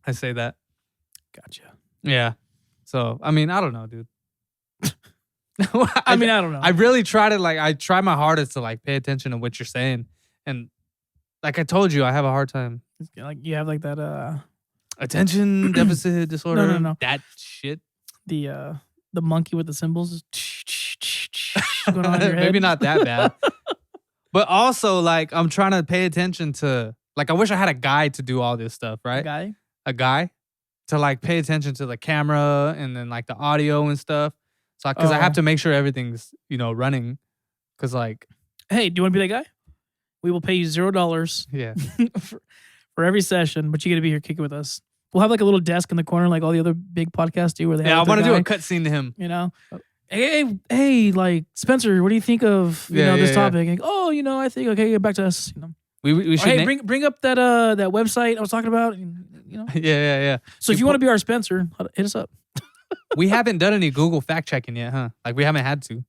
I say that. Gotcha. Yeah. So I mean, I don't know, dude. I don't know. I really try to I try my hardest to pay attention to what you're saying, and like I told you, I have a hard time. Like you have like that Attention deficit disorder. No. That shit. The monkey with the symbols going on in your head. Maybe not that bad. But also I'm trying to pay attention to I wish I had a guy to do all this stuff, right? A guy to pay attention to the camera and then the audio and stuff. So because I have to make sure everything's running. Because hey, do you want to be that guy? We will pay you $0. Yeah. for every session, but you got to be here kicking with us. We'll have a little desk in the corner like all the other big podcasts do where they have I want to do a cutscene to him. Hey, Spencer, what do you think of this topic? Yeah. And, I think okay, get back to us. We should bring up that website I was talking about. Yeah. So if you want to be our Spencer, hit us up. We haven't done any Google fact checking yet, huh? We haven't had to.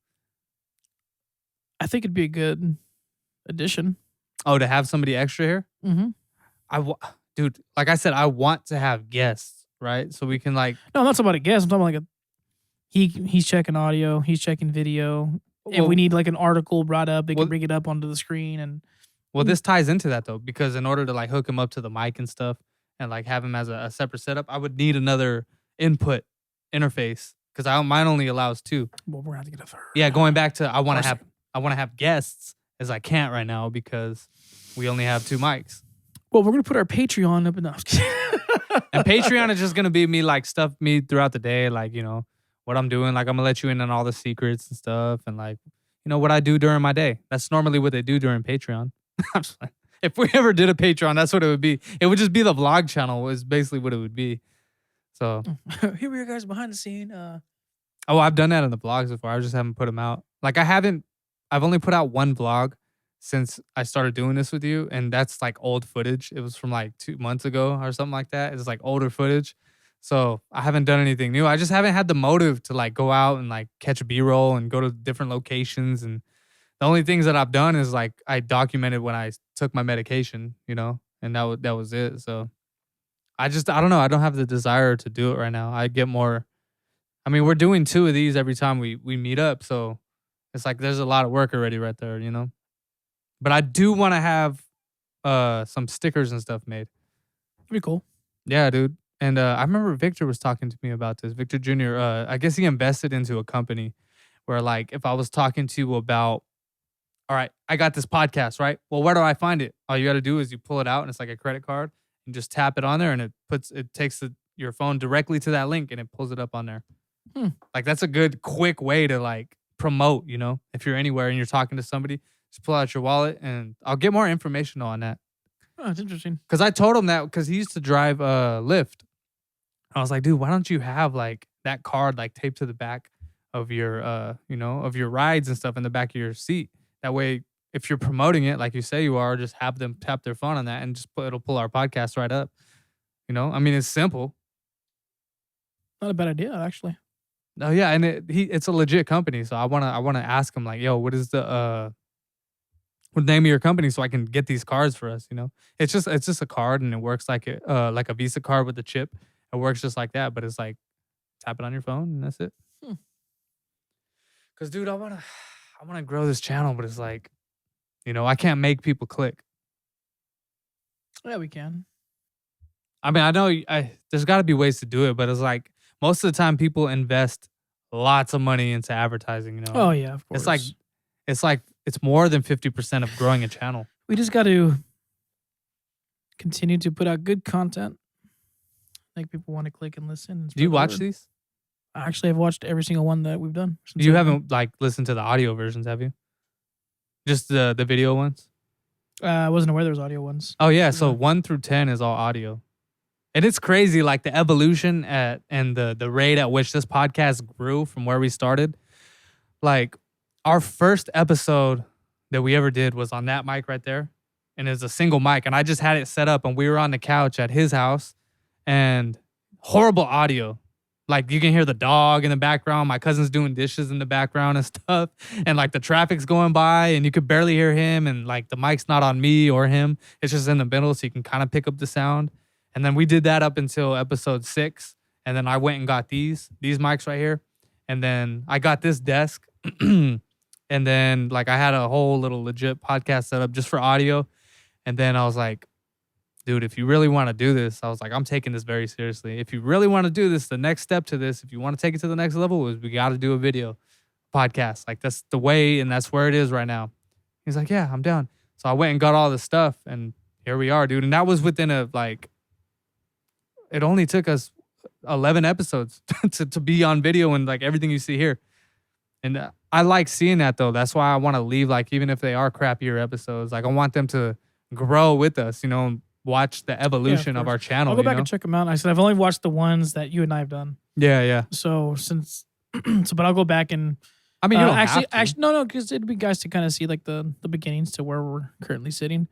I think it'd be a good addition. Oh, to have somebody extra here? Mm-hmm. Dude, like I said, I want to have guests, right? So we can No, I'm not talking about a guest. I'm talking about he's checking audio, he's checking video, if we need like an article brought up, they well- can bring it up onto the screen. And Well, this ties into that though, because in order to like hook him up to the mic and stuff and like have him as a separate setup, I would need another input interface because mine only allows 2. well, we're gonna have to get a third. Yeah, going back to I want Or to have guests as I can't right now because we only have 2 mics. Well, we're gonna put our Patreon up enough. And Patreon is just gonna be me like stuff me throughout the day, like, you know, what I'm doing. Like I'm gonna let you in on all the secrets and stuff and like, you know, what I do during my day. That's normally what they do during Patreon. I'm just like, if we ever did a Patreon, that's what it would be. It would just be the vlog channel is basically what it would be. So here we are, guys, behind the scene. oh, I've done that in the vlogs before. I just haven't put them out. Like I've only put out 1 vlog since I started doing this with you. And that's like old footage. It was from like 2 months ago or something like that. It's like older footage. So I haven't done anything new. I just haven't had the motive to like go out and like catch a B-roll and go to different locations. And the only things that I've done is like I documented when I took my medication, you know, and that was it. So I don't know. I don't have the desire to do it right now. I get more. I mean, we're doing 2 of these every time we meet up. So it's like there's a lot of work already right there, you know. But I do want to have some stickers and stuff made. Pretty cool. Yeah, dude. And I remember Victor was talking to me about this. Victor Jr., I guess he invested into a company where like if I was talking to you about, all right, I got this podcast, right? Well, where do I find it? All you got to do is you pull it out and it's like a credit card and just tap it on there and it takes your phone directly to that link and it pulls it up on there. Like that's a good quick way to like promote, you know, if you're anywhere and you're talking to somebody, just pull out your wallet and I'll get more information on that. Oh, that's interesting. Because I told him that because he used to drive Lyft. I was like, dude, why don't you have like that card like taped to the back of your, you know, of your rides and stuff in the back of your seat. That way, if you're promoting it like you say you are, just have them tap their phone on that and just it'll pull our podcast right up. You know, I mean, it's simple. Not a bad idea, actually. Oh yeah, and it's a legit company, so I wanna ask him like, yo, what is the name of your company so I can get these cards for us? You know, it's just a card and it works like a Visa card with a chip. It works just like that, but it's like tap it on your phone and that's it. Cause dude, I wanna grow this channel, but it's like, you know, I can't make people click. Yeah, we can. I mean, I know there's got to be ways to do it, but it's like most of the time people invest lots of money into advertising. You know. Oh yeah, of course. It's more than 50% of growing a channel. We just got to continue to put out good content. Make people want to click and listen. Do you watch these? Actually, I've watched every single one that we've done. You haven't like listened to the audio versions, have you? Just the video ones? I wasn't aware there was audio ones. Oh yeah, so 1 through 10 is all audio. And it's crazy, like the evolution and the rate at which this podcast grew from where we started. Like our first episode that we ever did was on that mic right there. And it's a single mic. And I just had it set up and we were on the couch at his house and horrible audio. Like you can hear the dog in the background. My cousin's doing dishes in the background and stuff. And like the traffic's going by and you could barely hear him. And like the mic's not on me or him. It's just in the middle so you can kind of pick up the sound. And then we did that up until episode 6. And then I went and got these mics right here. And then I got this desk. And then like I had a whole little legit podcast set up just for audio. And then I was like, dude, if you really want to do this, I was like, I'm taking this very seriously. If you really want to do this, the next step to this, if you want to take it to the next level, is we got to do a video podcast. Like that's the way and that's where it is right now. He's like, yeah, I'm down. So I went and got all this stuff and here we are, dude. And that was within it only took us 11 episodes to be on video and like everything you see here. And I like seeing that though. That's why I want to leave, like, even if they are crappier episodes, like I want them to grow with us, you know, watch the evolution of our channel. I'll go back and check them out. I said, I've only watched the ones that you and I have done. Yeah. So but I'll go back and, I mean, you don't actually, have to. no, because it'd be guys to kind of see like the beginnings to where we're currently sitting.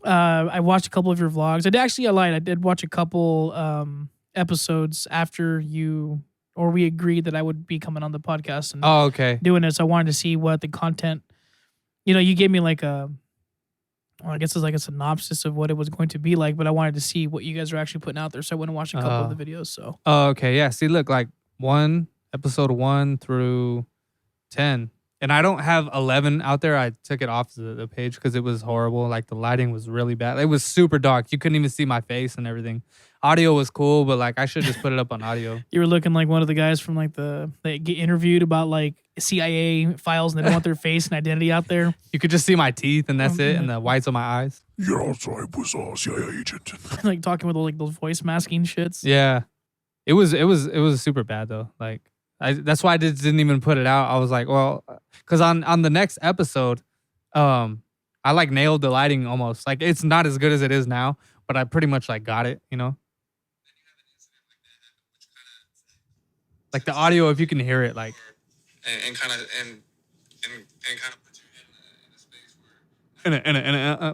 I watched a couple of your vlogs. I lied. I did watch a couple episodes after we agreed that I would be coming on the podcast and okay. doing this. I wanted to see what the content, you know, you gave me like I guess it's like a synopsis of what it was going to be like, but I wanted to see what you guys are actually putting out there. So I went and watched a couple of the videos. So. Oh, okay. Yeah. See, look, like episode 1 through 10 And I don't have 11 out there. I took it off the page because it was horrible. Like the lighting was really bad. It was super dark. You couldn't even see my face and everything. Audio was cool, but like I should just put it up on audio. You were looking like one of the guys from like they get interviewed about like CIA files and they don't want their face and identity out there. You could just see my teeth and that's it, and the whites of my eyes. Yeah, I was a CIA agent. Like talking with like those voice masking shits. Yeah, it was super bad though. Like that's why I didn't even put it out. I was like, well, because on the next episode, I like nailed the lighting almost. Like it's not as good as it is now, but I pretty much like got it, you know. Like the audio, if you can hear it, like and kind of put you in a space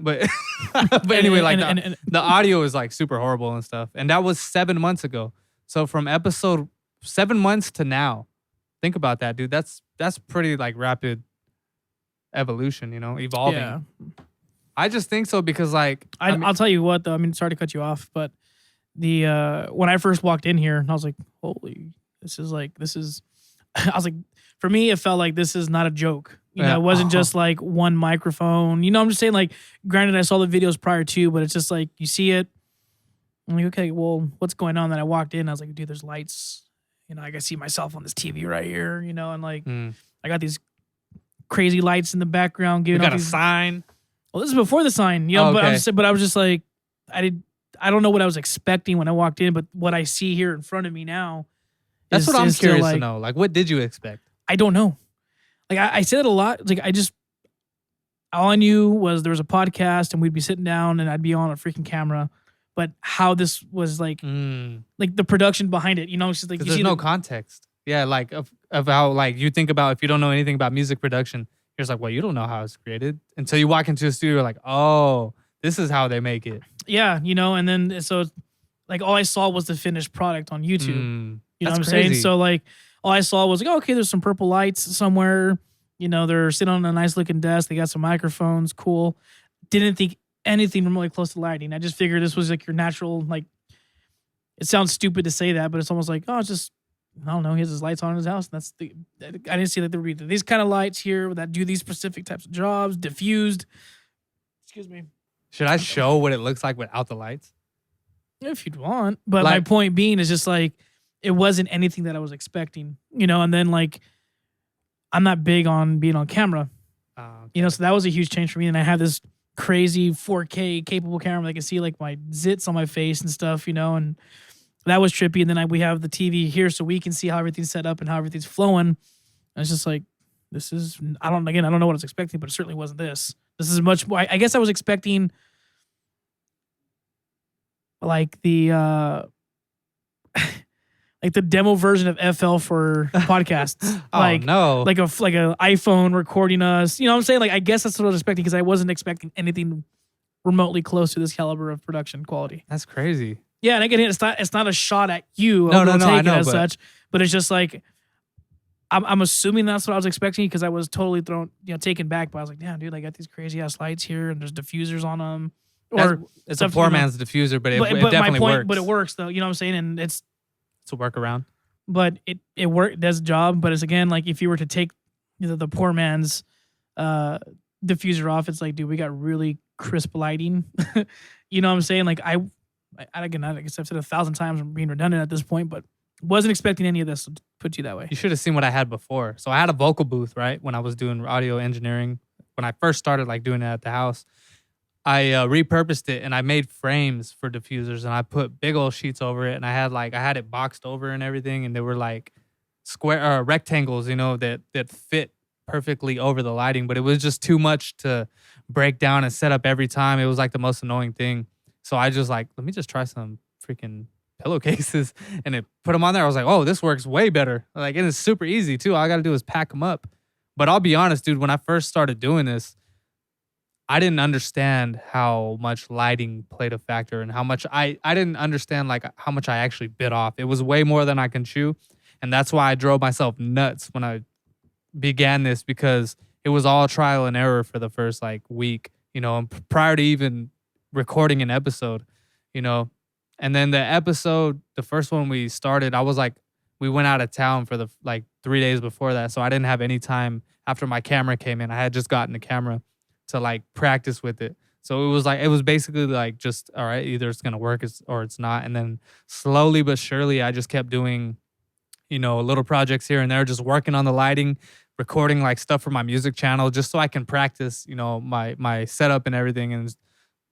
where but anyway, like the audio is like super horrible and stuff. And that was 7 months ago. So from episode 7 months to now, think about that, dude. That's pretty like rapid evolution, you know, evolving. Yeah. I just think so because like I'll tell you what though. I mean, sorry to cut you off, but the when I first walked in here, I was like, holy, this is. I was like, for me, it felt like this is not a joke. You know, it wasn't just like one microphone. You know, I'm just saying, like, granted, I saw the videos prior to, but it's just like you see it. I'm like, okay, well, what's going on? Then I walked in, I was like, dude, there's lights. You know, I can see myself on this TV right here. You know, and like, I got these crazy lights in the background. You got a these, sign. Well, this is before the sign. You know, okay. but I was just like, I don't know what I was expecting when I walked in, but what I see here in front of me now. That's what I'm curious to know. Like, what did you expect? I don't know. Like, I said it a lot. Like, all I knew was there was a podcast and we'd be sitting down and I'd be on a freaking camera. But how this was like the production behind it, you know, it's just like there's no context. Yeah, like of how like you think about if you don't know anything about music production, you're just like, well, you don't know how it's created until you walk into a studio. You're like, oh, this is how they make it. Yeah, you know, and then so like all I saw was the finished product on YouTube. You know what I'm saying? So like all I saw was like, oh, okay, there's some purple lights somewhere. You know, they're sitting on a nice looking desk. They got some microphones. Cool. Didn't think anything remotely close to lighting. I just figured this was like your natural, like, it sounds stupid to say that, but it's almost like, oh, it's just, I don't know, he has his lights on in his house. I didn't see that there would be these kind of lights here that do these specific types of jobs, diffused. Excuse me. Should I show what it looks like without the lights? If you'd want. But like, my point being is just like, it wasn't anything that I was expecting, you know, and then like, I'm not big on being on camera, you know, so that was a huge change for me. And I have this crazy 4K capable camera that can see like my zits on my face and stuff, you know, and that was trippy. And then we have the TV here so we can see how everything's set up and how everything's flowing. And it's just like, this is, I don't know what I was expecting, but it certainly wasn't this. This is much more, I guess I was expecting like the, like the demo version of FL for podcasts. Like, no. Like an iPhone recording us. You know what I'm saying? Like, I guess that's what I was expecting because I wasn't expecting anything remotely close to this caliber of production quality. That's crazy. Yeah, and again, it's not a shot at you. No, I know, as such, but it's just like I'm assuming that's what I was expecting because I was totally taken back. But I was like, damn, dude, I got these crazy ass lights here and there's diffusers on them. Or it's a poor man's diffuser, but it definitely works. But it works though. You know what I'm saying? And it's a workaround. But it does the job. But it's again like if you were to take the poor man's diffuser off, it's like, dude, we got really crisp lighting. You know what I'm saying? Like I guess I've said 1,000 times, I'm being redundant at this point, but wasn't expecting any of this to put you that way. You should have seen what I had before. So I had a vocal booth, right? When I was doing audio engineering, when I first started like doing it at the house, I repurposed it and I made frames for diffusers and I put big old sheets over it and I had it boxed over and everything and they were like square rectangles, you know, that fit perfectly over the lighting, but it was just too much to break down and set up every time. It was like the most annoying thing. So I just like, let me just try some freaking pillowcases and it put them on there. I was like, oh, this works way better. Like, and it's super easy too. All I got to do is pack them up. But I'll be honest, dude, when I first started doing this, I didn't understand how much lighting played a factor and how much I didn't understand like how much I actually bit off. It was way more than I can chew. And that's why I drove myself nuts when I began this because it was all trial and error for the first like week, you know, and prior to even recording an episode, you know. And then the first one we started, I was like, we went out of town for the like 3 days before that. So I didn't have any time after my camera came in. I had just gotten a camera to like practice with it. So it was basically like just, all right, either it's going to work or it's not. And then slowly but surely, I just kept doing, little projects here and there, just working on the lighting, recording like stuff for my music channel, just so I can practice, my setup and everything. And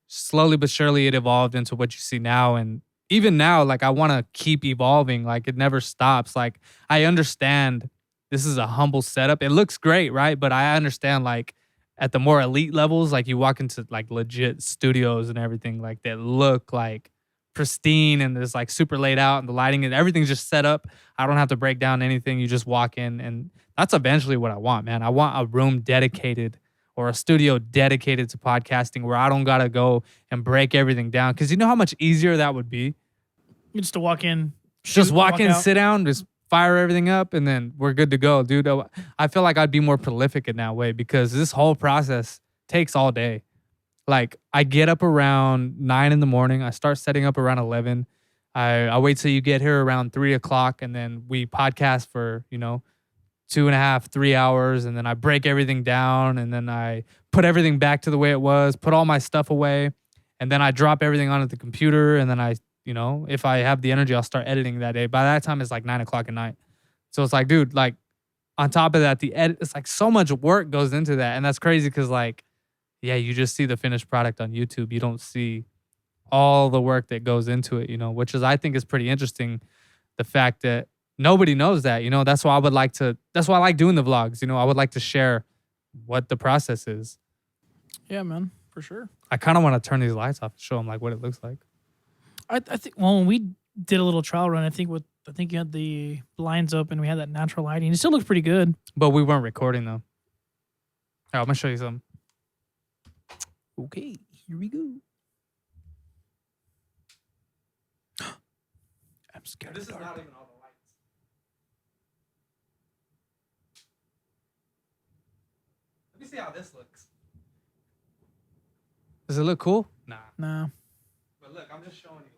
slowly but surely it evolved into what you see now. And even now, like I want to keep evolving. Like it never stops. Like I understand this is a humble setup. It looks great, right? But I understand like at the more elite levels, like you walk into like legit studios and everything like that look like pristine and it's like super laid out and the lighting and everything's just set up. I don't have to break down anything. You just walk in and that's eventually what I want, man. I want a room dedicated or a studio dedicated to podcasting where I don't got to go and break everything down. Because you know how much easier that would be? Just to walk in. Just walk in, out. sit down, just fire everything up, and then we're good to go, dude. I feel like I'd be more prolific in that way because this whole process takes all day. Like, I get up around 9 in the morning. I start setting up around 11. I wait till you get here around 3 o'clock, and then we podcast for, 2.5, 3 hours, and then I break everything down, and then I put everything back to the way it was, put all my stuff away, and then I drop everything onto the computer, and then I, if I have the energy, I'll start editing that day. By that time, it's like 9 o'clock at night. So it's like, dude, like, on top of that, the edit, it's like so much work goes into that, and that's crazy because, like, yeah, you just see the finished product on YouTube. You don't see all the work that goes into it, which is, I think is pretty interesting. The fact that nobody knows that, that's why I like doing the vlogs. I would like to share what the process is. Yeah, man, for sure. I kind of want to turn these lights off and show them like what it looks like. I think, well, when we did a little trial run, I think you had the blinds open. We had that natural lighting. It still looks pretty good. But we weren't recording though. Here, I'm going to show you something. Okay, here we go. I'm scared. This is not even all the lights. Let me see how this looks. Does it look cool? Nah. But look, I'm just showing you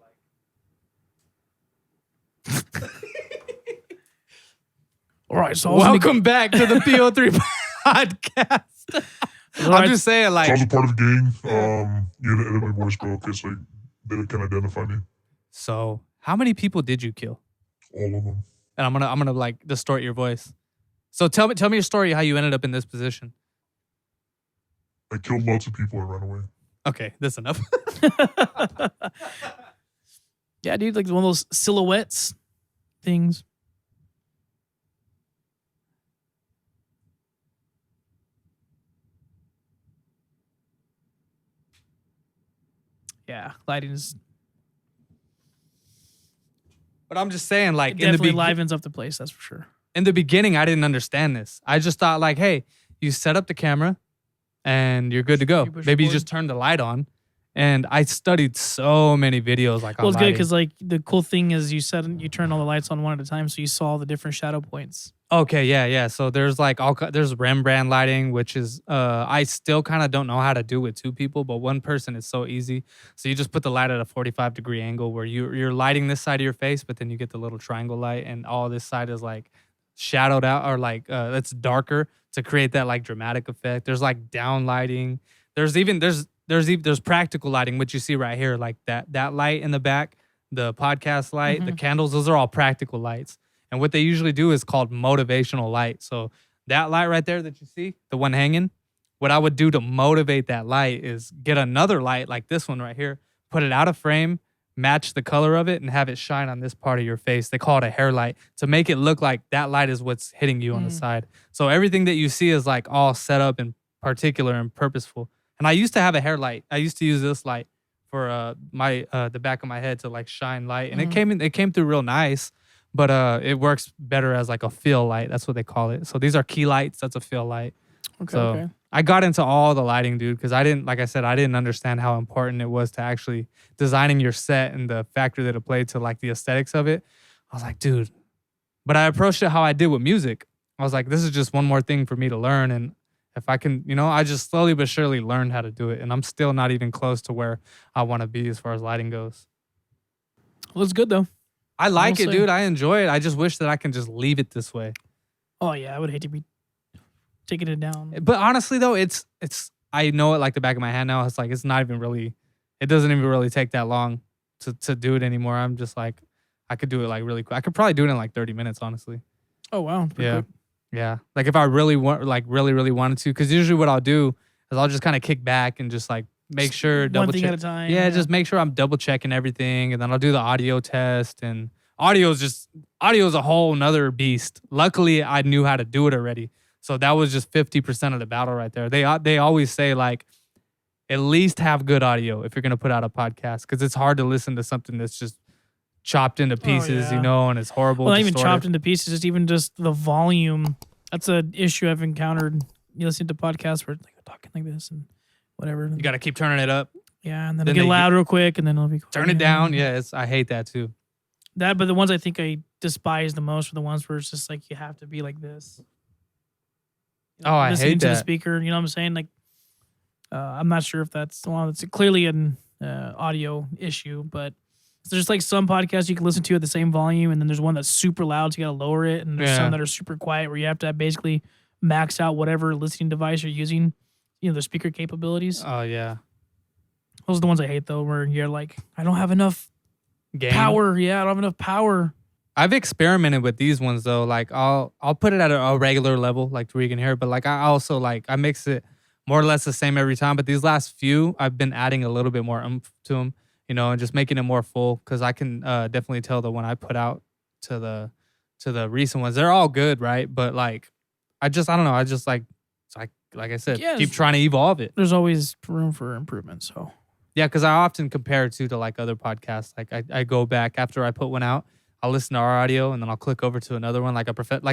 All right, so welcome back to the PO3 Podcast. I'm just saying, like, So I was a part of the gang. You had to edit my voice, bro, because like they can identify me. So, how many people did you kill? All of them. And I'm gonna like distort your voice. So tell me your story, how you ended up in this position. I killed lots of people and ran away. Okay, that's enough. Yeah, dude, like one of those silhouettes things. Yeah, lighting is But I'm just saying, like, it definitely livens up the place. That's for sure. In the beginning, I didn't understand this. I just thought, like, hey, you set up the camera and you're good to go. Maybe you just turn the light on. And I studied so many videos, like, well, on it's good lighting. because, like, the cool thing is you turn all the lights on one at a time, so you saw all the different shadow points. Okay, yeah. So there's like there's Rembrandt lighting, which is I still kind of don't know how to do with two people, but one person is so easy. So you just put the light at a 45-degree angle where you're lighting this side of your face, but then you get the little triangle light, and all this side is like shadowed out or like it's darker to create that like dramatic effect. There's like down lighting. There's practical lighting, which you see right here, like that light in the back, the podcast light, the candles. Those are all practical lights. And what they usually do is called motivational light. So that light right there that you see, the one hanging, what I would do to motivate that light is get another light like this one right here, put it out of frame, match the color of it, and have it shine on this part of your face. They call it a hair light to make it look like that light is what's hitting you on the side. So everything that you see is like all set up and particular and purposeful. And I used to have a hair light. I used to use this light for the back of my head to like shine light. And it came through real nice. But it works better as like a fill light. That's what they call it. So these are key lights. That's a fill light. Okay. I got into all the lighting, dude, because I didn't understand how important it was to actually designing your set and the factor that it played to like the aesthetics of it. I was like, dude. But I approached it how I did with music. I was like, this is just one more thing for me to learn. And if I can, I just slowly but surely learned how to do it. And I'm still not even close to where I want to be as far as lighting goes. Well, it's good though. I like it, dude. I enjoy it. I just wish that I can just leave it this way. Oh, yeah. I would hate to be taking it down. But honestly though, it's I know it like the back of my hand now. It's like it's not even really, it doesn't even really take that long to do it anymore. I'm just like, I could do it like really quick. I could probably do it in like 30 minutes, honestly. Oh wow. Pretty quick. Yeah. Like if I really really wanted to, because usually what I'll do is I'll just kind of kick back and just like make sure one thing at a time. Yeah, just make sure I'm double checking everything, and then I'll do the audio test. And audio is a whole nother beast. Luckily, I knew how to do it already, so that was just 50% of the battle right there. They always say like, at least have good audio if you're gonna put out a podcast, because it's hard to listen to something that's just chopped into pieces, you know, and it's horrible. Well, not even chopped into pieces, just even just the volume. That's an issue I've encountered. You listen to podcasts where like they're talking like this and whatever. You got to keep turning it up. Yeah, and then it'll get loud real quick, and then it'll be turn it down. Yeah, I hate that too. But the ones I think I despise the most are the ones where it's just like you have to be like this. You know, I hate to that. the speaker. You know what I'm saying? Like, I'm not sure if that's the one that's clearly an audio issue, but there's like some podcasts you can listen to at the same volume, and then there's one that's super loud, so you got to lower it, and there's some that are super quiet where you have to basically max out whatever listening device you're using, you know, the speaker capabilities. Oh yeah, those are the ones I hate though, where you're like, I don't have enough power. Yeah, I don't have enough power. I've experimented with these ones though. Like I'll put it at a regular level, like where you can hear it, but like I also like I mix it more or less the same every time. But these last few, I've been adding a little bit more oomph to them, you know, and just making it more full, because I can definitely tell the one I put out to the recent ones, they're all good, right? But like I don't know, I just like I said, keep trying to evolve it. There's always room for improvement. So yeah, because I often compare it to like other podcasts. Like I go back after I put one out, I'll listen to our audio, and then I'll click over to another one, like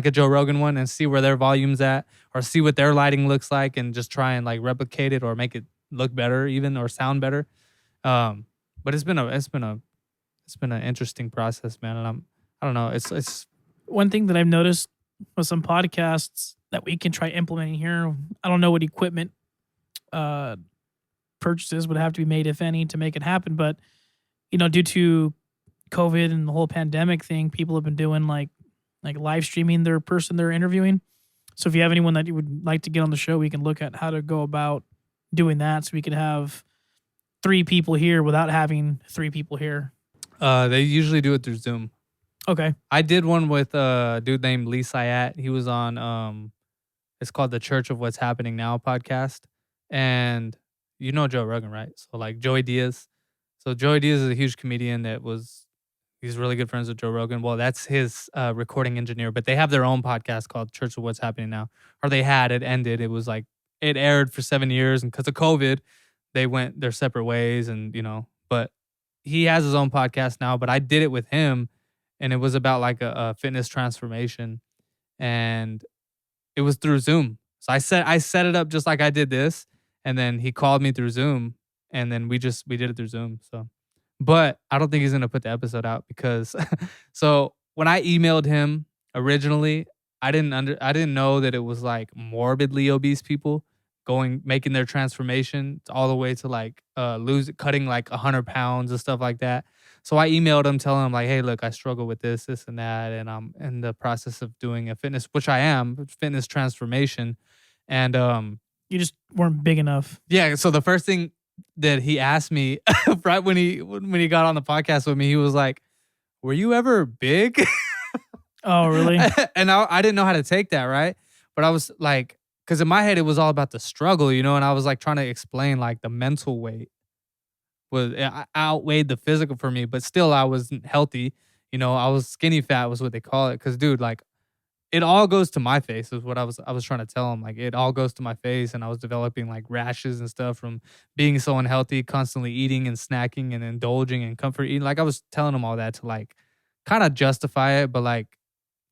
a Joe Rogan one, and see where their volume's at, or see what their lighting looks like, and just try and like replicate it or make it look better, even, or sound better. But it's been an interesting process, man. And I don't know. It's one thing that I've noticed with some podcasts that we can try implementing here. I don't know what equipment purchases would have to be made, if any, to make it happen. But, you know, due to COVID and the whole pandemic thing, people have been doing like live streaming their person they're interviewing. So if you have anyone that you would like to get on the show, we can look at how to go about doing that, so we could have 3 people here without having 3 people here. They usually do it through Zoom. Okay. I did one with a dude named Lee Syat. He was on it's called the Church of What's Happening Now podcast. And you know Joe Rogan, right? So like Joey Diaz. So Joey Diaz is a huge comedian he's really good friends with Joe Rogan. Well, that's his recording engineer, but they have their own podcast called Church of What's Happening Now. Or they had, it ended. It was like, it aired for 7 years, and because of COVID, they went their separate ways, and, you know, but he has his own podcast now. But I did it with him, and it was about like a fitness transformation, and it was through Zoom. So I set it up just like I did this, and then he called me through Zoom, and then we did it through Zoom. So, but I don't think he's gonna put the episode out because so when I emailed him originally, I didn't know that it was like morbidly obese people making their transformation all the way to like cutting like 100 pounds and stuff like that. So I emailed him telling him like, hey, look, I struggle with this and that, and I'm in the process of doing a fitness transformation. And you just weren't big enough. Yeah. So the first thing that he asked me right when he got on the podcast with me, he was like, were you ever big? Oh, really? And I didn't know how to take that, right? But I was like, because in my head, it was all about the struggle, you know, and I was like trying to explain like the mental weight outweighed the physical for me, but still I wasn't healthy. You know, I was skinny fat was what they call it. Because, dude, like it all goes to my face is what I was trying to tell him. Like it all goes to my face, and I was developing like rashes and stuff from being so unhealthy, constantly eating and snacking and indulging and comfort eating. Like I was telling him all that to like kind of justify it, but like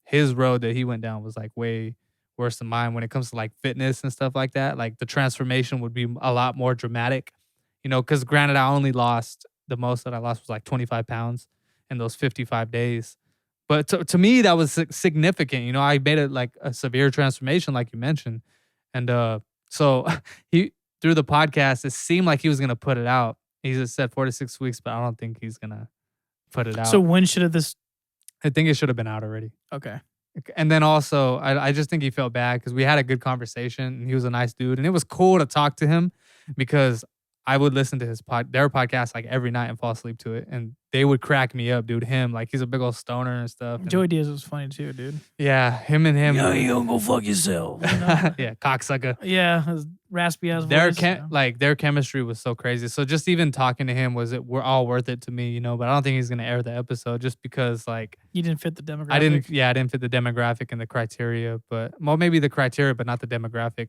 his road that he went down was like way worse than mine when it comes to like fitness and stuff like that. Like the transformation would be a lot more dramatic, you know, because granted, the most that I lost was like 25 pounds in those 55 days. But to me, that was significant. You know, I made it like a severe transformation, like you mentioned. And so through the podcast, it seemed like he was going to put it out. He just said 4 to 6 weeks, but I don't think he's going to put it out. So when should this? I think it should have been out already. Okay. And then also, I just think he felt bad because we had a good conversation and he was a nice dude. And it was cool to talk to him because I would listen to their podcast like every night and fall asleep to it. And they would crack me up, dude. Him, like he's a big old stoner and stuff. And Joey Diaz was funny too, dude. yeah, him and him. Yo, you gonna go fuck yourself. You know? Yeah, cocksucker. Yeah, his raspy ass Their voice. like their chemistry was so crazy. So just even talking to him we're all worth it to me, you know. But I don't think he's gonna air the episode just because like You didn't fit the demographic. I didn't fit the demographic and the criteria, but well maybe the criteria but not the demographic.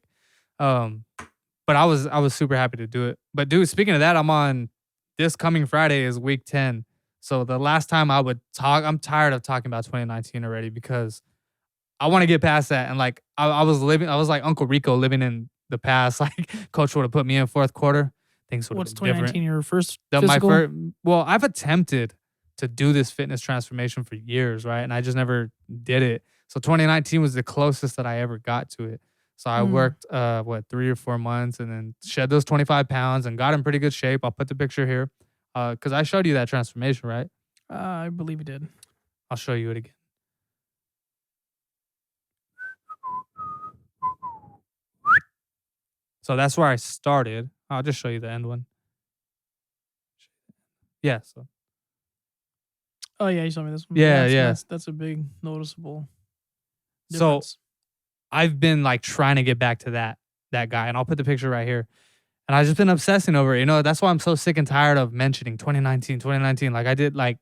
But I was super happy to do it. But dude, speaking of that, I'm on this coming Friday is week 10. So the last time I would talk, I'm tired of talking about 2019 already because I want to get past that. And like I was like Uncle Rico living in the past. Like coach would have put me in fourth quarter. Things would have been different. What's 2019 your first physical? Well, I've attempted to do this fitness transformation for years, right? And I just never did it. So 2019 was the closest that I ever got to it. So I worked 3 or 4 months and then shed those 25 pounds and got in pretty good shape. I'll put the picture here. Because I showed you that transformation, right? I believe you did. I'll show you it again. So that's where I started. I'll just show you the end one. Yeah. So. Oh yeah, you saw me this one. Yeah. That's a big noticeable So difference. I've been like trying to get back to that guy, and I'll put the picture right here. And I've just been obsessing over it. You know, that's why I'm so sick and tired of mentioning 2019. Like I did like,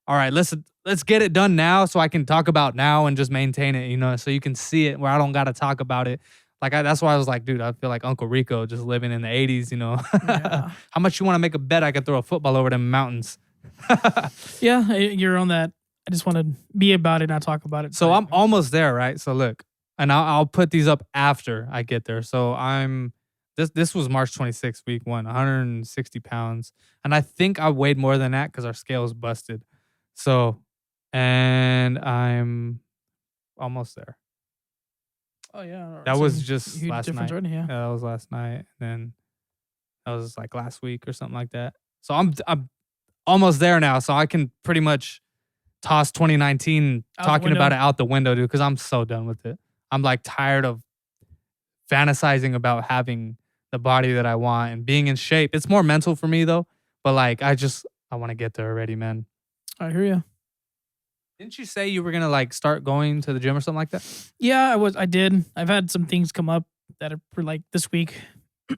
all right, let's get it done now so I can talk about now and just maintain it, you know, so you can see it where I don't got to talk about it. Like that's why I was like, dude, I feel like Uncle Rico just living in the 80s, you know. Yeah. How much you want to make a bet I could throw a football over them mountains? Yeah, you're on that. I just want to be about it, not talk about it. So I'm almost there, right? So look, and I'll put these up after I get there. So This was March 26th, week 1, 160 pounds. And I think I weighed more than that because our scale was busted. So, and I'm almost there. Oh, yeah. That was just huge last difference night. already, yeah. That was last night. And then that was like last week or something like that. So I'm almost there now. So I can pretty much toss 2019 talking about it out the window, dude, because I'm so done with it. I'm like tired of fantasizing about having the body that I want and being in shape. It's more mental for me though. But like I want to get there already, man. I hear you. Didn't you say you were gonna like start going to the gym or something like that? Yeah, I did. I've had some things come up that are like this week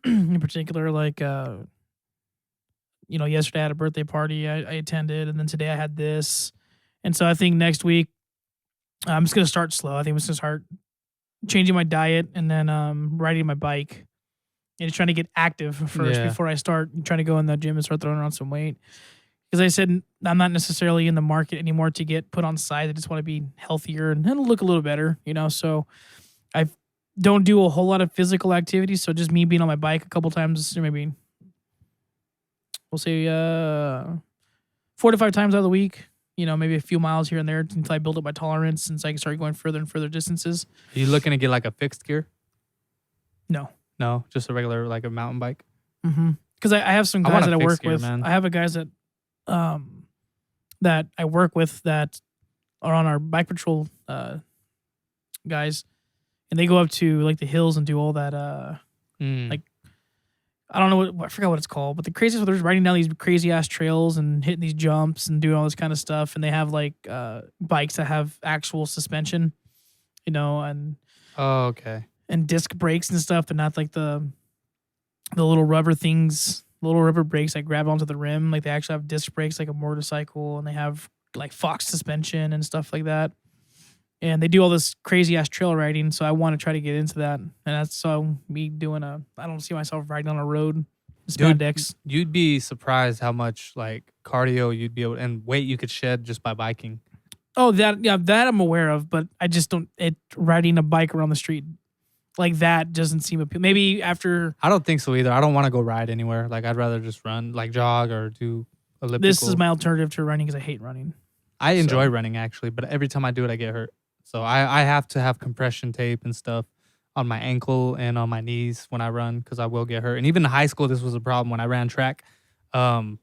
in particular, like yesterday I had a birthday party I attended, and then today I had this. And so I think next week I'm just gonna start slow. I think I'm just gonna start changing my diet and then riding my bike and trying to get active first before I start trying to go in the gym and start throwing around some weight. Because I said I'm not necessarily in the market anymore to get put on size. I just want to be healthier and look a little better, you know. So I don't do a whole lot of physical activity. So just me being on my bike a couple times, or maybe we'll say 4 to 5 times out of the week. You know, maybe a few miles here and there until I build up my tolerance, since I can start going further and further distances. Are you looking to get like a fixed gear? No, just a regular like a mountain bike. Mm-hmm. Because I have some guys that I work with. Man. I have a guys that that I work with that are on our bike patrol guys, and they go up to like the hills and do all that like I don't know I forgot what it's called, but the craziest they're just riding down these crazy ass trails and hitting these jumps and doing all this kind of stuff, and they have like bikes that have actual suspension, you know, and and disc brakes and stuff. They're not like the little rubber things, little rubber brakes that grab onto the rim. Like they actually have disc brakes like a motorcycle, and they have like Fox suspension and stuff like that. And they do all this crazy ass trail riding, so I want to try to get into that. And that's so me doing I don't see myself riding on a road. Spandex. Dude, you'd be surprised how much like cardio you'd be able and weight you could shed just by biking. Oh, that I'm aware of, but I just don't. Riding a bike around the street like that doesn't seem appealing. Maybe after. I don't think so either. I don't want to go ride anywhere. Like I'd rather just run, like jog or do elliptical. This is my alternative to running because I hate running. I enjoy running actually, but every time I do it, I get hurt. So I have to have compression tape and stuff on my ankle and on my knees when I run because I will get hurt. And even in high school, this was a problem when I ran track. I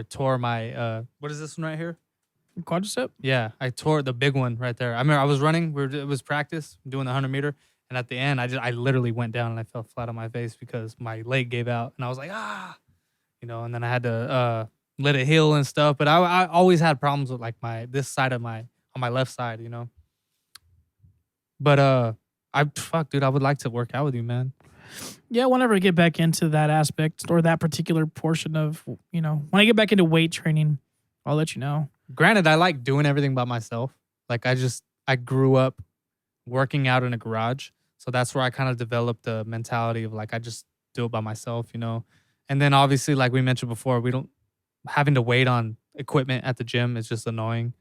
tore my what is this one right here? Quadricep? Yeah, I tore the big one right there. I remember I was running. It was practice doing the 100-meter, and at the end, I literally went down and I fell flat on my face because my leg gave out, and I was like and then I had to let it heal and stuff. But I always had problems with like this side of on my left side, But dude, I would like to work out with you, man. Yeah, whenever I get back into that aspect or that particular portion of, when I get back into weight training, I'll let you know. Granted, I like doing everything by myself. Like I grew up working out in a garage. So that's where I kind of developed the mentality of like, I just do it by myself, And then obviously, like we mentioned before, having to wait on equipment at the gym is just annoying.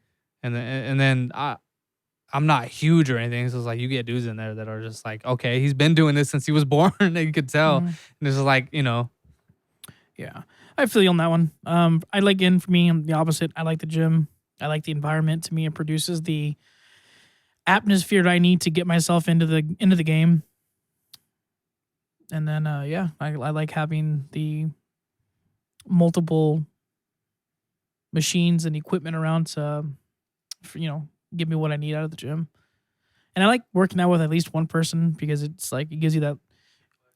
And then I'm not huge or anything. So it's like you get dudes in there that are just like, okay, he's been doing this since he was born. And you could tell. Mhm. And it's like, Yeah, I feel you on that one. For me, I'm the opposite. I like the gym. I like the environment. To me, it produces the atmosphere that I need to get myself into the game. And then, I like having the multiple machines and equipment around to, give me what I need out of the gym. And I like working out with at least one person because it's like it gives you that.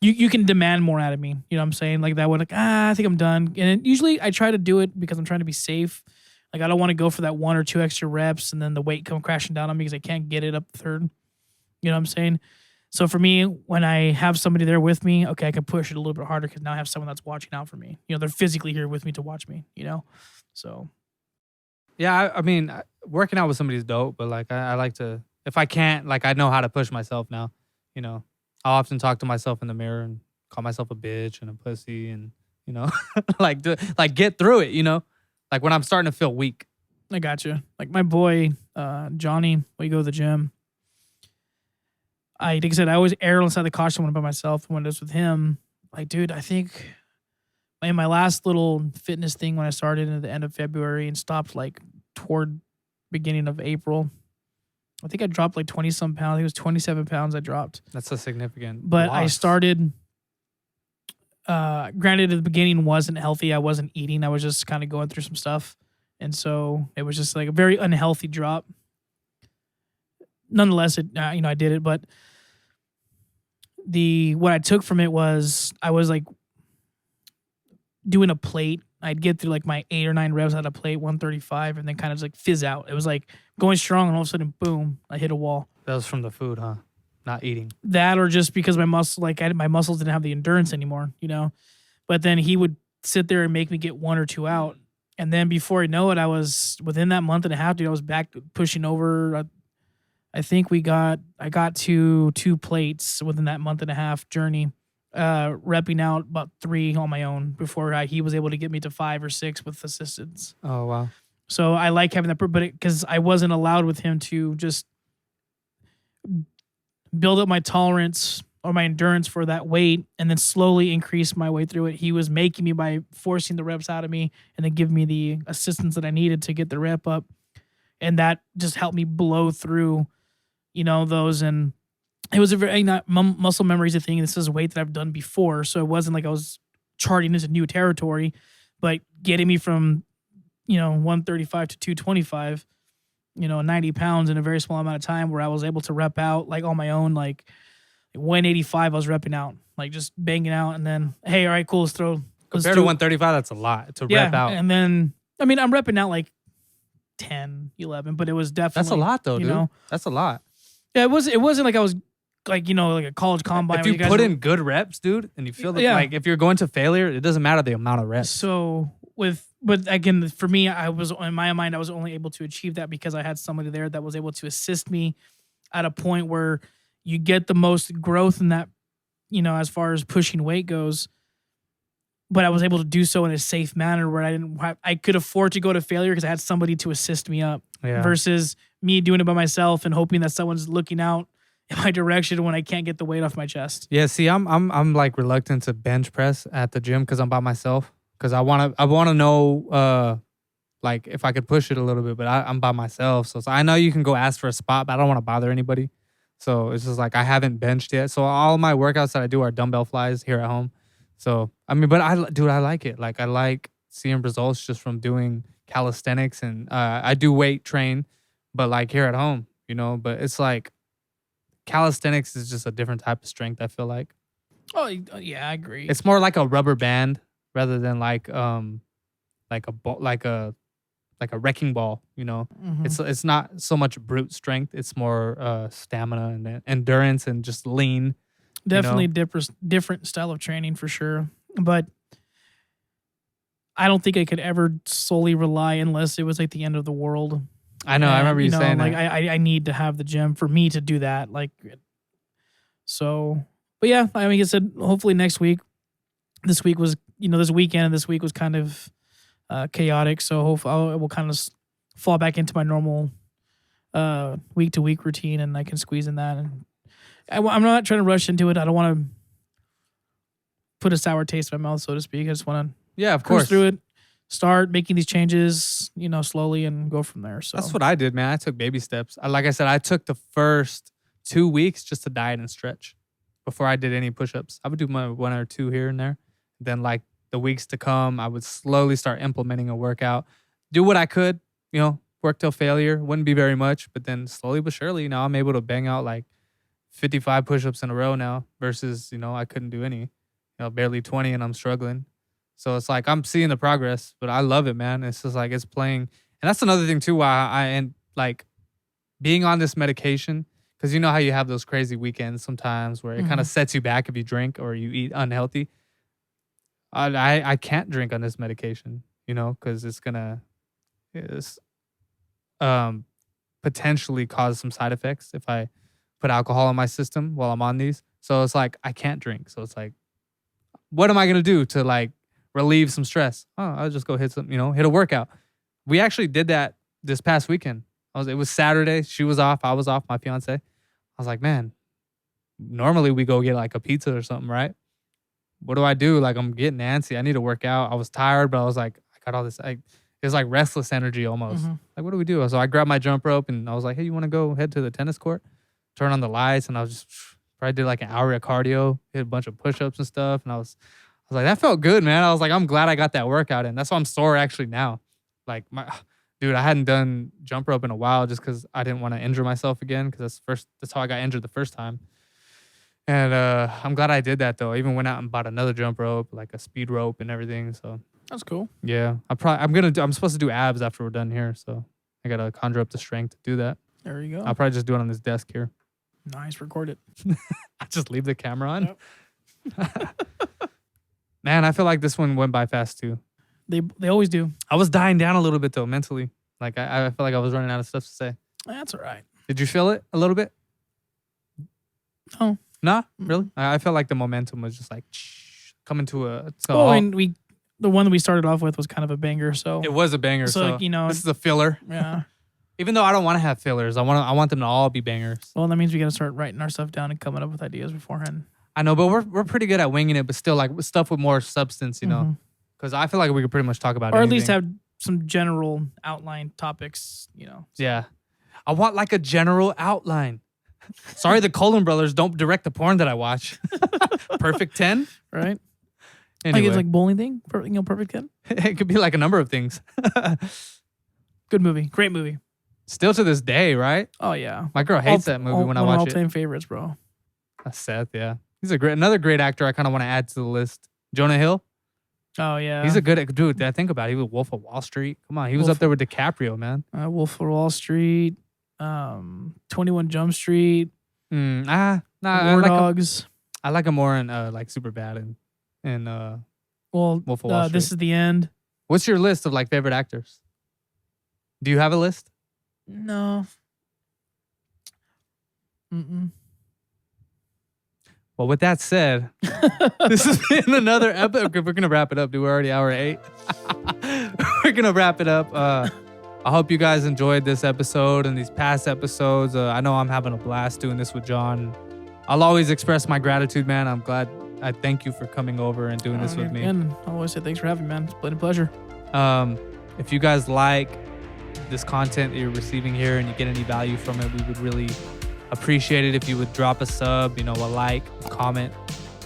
You can demand more out of me. You know what I'm saying? Like that one, like, I think I'm done. And usually I try to do it because I'm trying to be safe. Like I don't want to go for that 1 or 2 extra reps and then the weight come crashing down on me because I can't get it up the third. You know what I'm saying? So for me, when I have somebody there with me, okay, I can push it a little bit harder because now I have someone that's watching out for me. They're physically here with me to watch me, So. Yeah, I mean, working out with somebody is dope, but like I like to, if I can't, like I know how to push myself now, I'll often talk to myself in the mirror and call myself a bitch and a pussy and, like get through it, like when I'm starting to feel weak. I got you. Like my boy, Johnny, when you go to the gym, like I said, I always err on the side of the caution when I'm by myself. When it's with him, like, dude, I think in my last little fitness thing when I started at the end of February and stopped like toward beginning of April, I think I dropped like 20 some pounds. I think it was 27 pounds I dropped. That's a significant But loss. I started, granted at the beginning wasn't healthy. I wasn't eating. I was just kind of going through some stuff. And so it was just like a very unhealthy drop. Nonetheless, I did it. But what I took from it was I was like doing a plate. I'd get through like my 8 or 9 reps at a plate, 135, and then kind of just like fizz out. It was like going strong, and all of a sudden, boom, I hit a wall. That was from the food, huh? Not eating. That or just because my muscles didn't have the endurance anymore, But then he would sit there and make me get 1 or 2 out. And then before I know it, I was within that month and a half, dude, I was back pushing over. I think I got to 2 plates within that month and a half journey. Repping out about 3 on my own before he was able to get me to 5 or 6 with assistance. Oh, wow. So I like having that, but because I wasn't allowed with him to just build up my tolerance or my endurance for that weight and then slowly increase my way through it. He was making me by forcing the reps out of me and then giving me the assistance that I needed to get the rep up. And that just helped me blow through, those. And it was a very muscle memory is a thing. This is a weight that I've done before. So it wasn't like I was charting into new territory, but getting me from, 135 to 225, 90 pounds in a very small amount of time where I was able to rep out like on my own, like 185, I was repping out, like just banging out. And then, hey, all right, cool. Compared to 135, that's a lot to rep out. And then, I'm repping out like 10, 11, but it was definitely. That's a lot though, dude. That's a lot. Yeah, it wasn't like I was like, like a college combine. If you put in good reps, dude, and you feel like if you're going to failure, it doesn't matter the amount of reps. So but again, for me, I was in my mind, I was only able to achieve that because I had somebody there that was able to assist me at a point where you get the most growth in that, as far as pushing weight goes. But I was able to do so in a safe manner where I could afford to go to failure because I had somebody to assist me up versus me doing it by myself and hoping that someone's looking out in my direction when I can't get the weight off my chest. Yeah, see, I'm like reluctant to bench press at the gym because I'm by myself. Because I wanna know like if I could push it a little bit, but I'm by myself. So I know you can go ask for a spot, but I don't want to bother anybody. So it's just like I haven't benched yet. So all my workouts that I do are dumbbell flies here at home. So but I like it. Like I like seeing results just from calisthenics and I do weight train, but like here at home, you know. But it's like calisthenics is just a different type of strength. I feel like Oh yeah, I agree. it's more like a rubber band rather than like a wrecking ball. You know, Mhm. it's not so much brute strength. It's more stamina and endurance and just lean. Definitely different style of training for sure. But I don't think I could ever solely rely unless it was like the end of the world. I know. I And, remember you know, saying like that. I need to have the gym for me to do that. Like, so, but yeah, I mean, like I said, hopefully next week. This week was, this weekend and this week was kind of chaotic. So hopefully I will kind of fall back into my normal week to week routine, and I can squeeze in that. And I'm not trying to rush into it. I don't want to put a sour taste in my mouth, so to speak. I just want to Yeah, of cruise course. through it, start making these changes, slowly, and go from there. So That's what I did, man. I took baby steps. Like I said, I took the first 2 weeks just to diet and stretch before I did any push-ups. I would do my 1 or 2 here and there. Then like the weeks to come, I would slowly start implementing a workout, do what I could, work till failure. Wouldn't be very much, but then slowly but surely, I'm able to bang out like 55 push-ups in a row now versus, I couldn't do any, barely 20 and I'm struggling. So it's like I'm seeing the progress, but I love it, man. It's just like it's playing. And that's another thing too why and like being on this medication, because you know how you have those crazy weekends sometimes where it kind of sets you back if you drink or you eat unhealthy. I can't drink on this medication, because it's gonna potentially cause some side effects if I put alcohol in my system while I'm on these. So it's like I can't drink. So it's like, what am I gonna do to like relieve some stress? Oh, I'll just go hit a workout. We actually did that this past weekend. It was Saturday. She was off. I was off. My fiance. I was like, man, normally we go get like a pizza or something, right? What do I do? Like I'm getting antsy. I need to work out. I was tired, but I was like, I got all this. It was like restless energy almost. Like, what do we do? So I grabbed my jump rope and I was like, hey, you want to go head to the tennis court? Turn on the lights, and I was just probably did like an hour of cardio, hit a bunch of push-ups and stuff, and I was like, that felt good, man. I was like, I'm glad I got that workout in. That's why I'm sore actually now. Like dude, I hadn't done jump rope in a while just because I didn't want to injure myself again, because that's how I got injured the first time. And I'm glad I did that though. I even went out and bought another jump rope, like a speed rope and everything. So that's cool. yeah, I'm supposed to do abs after we're done here, so I gotta conjure up the strength to do that. There you go. I'll probably just do it on this desk here. Nice, record it. I just leave the camera on. Yep. Man, I feel like this one went by fast too. They always do. I was dying down a little bit though mentally. Like I feel like I was running out of stuff to say. That's all right. Did you feel it a little bit? No. Nah, really? I felt like the momentum was just like coming to a. And the one that we started off with was kind of a banger. So it was a banger. So this is a filler. Yeah. Even though I don't want to have fillers, I want them to all be bangers. Well, that means we got to start writing our stuff down and coming up with ideas beforehand. I know, but we're pretty good at winging it, but still like stuff with more substance, Because I feel like we could pretty much talk about or anything. at least have some general outline topics, So. Yeah. I want like a general outline. Sorry, the Coen brothers don't direct the porn that I watch. Perfect 10? Right? Anyway. Like it's like bowling thing? Perfect 10? It could be like a number of things. Good movie. Great movie. Still to this day, right? Oh, yeah. My girl hates that movie when I watch it. All-time favorites, bro. That's Seth, yeah. He's another great actor I kind of want to add to the list. Jonah Hill. Oh, yeah. He's a good dude. I think about it. He was Wolf of Wall Street. Come on. He was up there with DiCaprio, man. Wolf of Wall Street. 21 Jump Street. War Dogs. I like him more in like Superbad and Wolf of Wall Street. This is the End. What's your list of like favorite actors? Do you have a list? No. Well, with that said, this has been another episode. We're going to wrap it up, dude. We're already hour 8. We're going to wrap it up. I hope you guys enjoyed this episode and these past episodes. I know I'm having a blast doing this with John. I'll always express my gratitude, man. I'm glad. I thank you for coming over and doing this with me. And I always say thanks for having me, man. It's been a pleasure. If you guys like this content that you're receiving here and you get any value from it, we would really appreciate it if you would drop a sub, a like, a comment,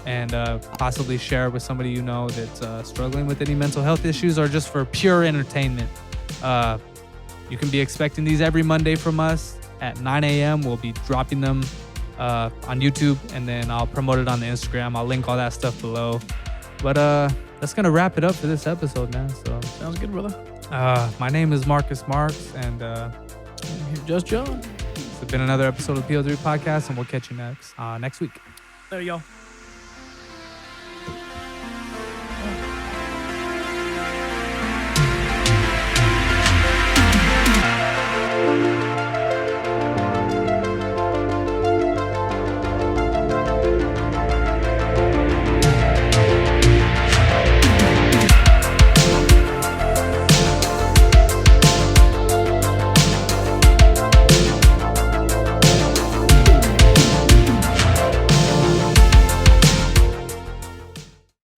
and possibly share it with somebody that's struggling with any mental health issues or just for pure entertainment. You can be expecting these every Monday from us at 9 a.m. We'll be dropping them on YouTube, and then I'll promote it on the Instagram. I'll link all that stuff below. But that's going to wrap it up for this episode, man. So Sounds good, brother. my name is Marcus Marks, and Just John. it's been another episode of PO3 Podcast, and we'll catch you next week. There you go.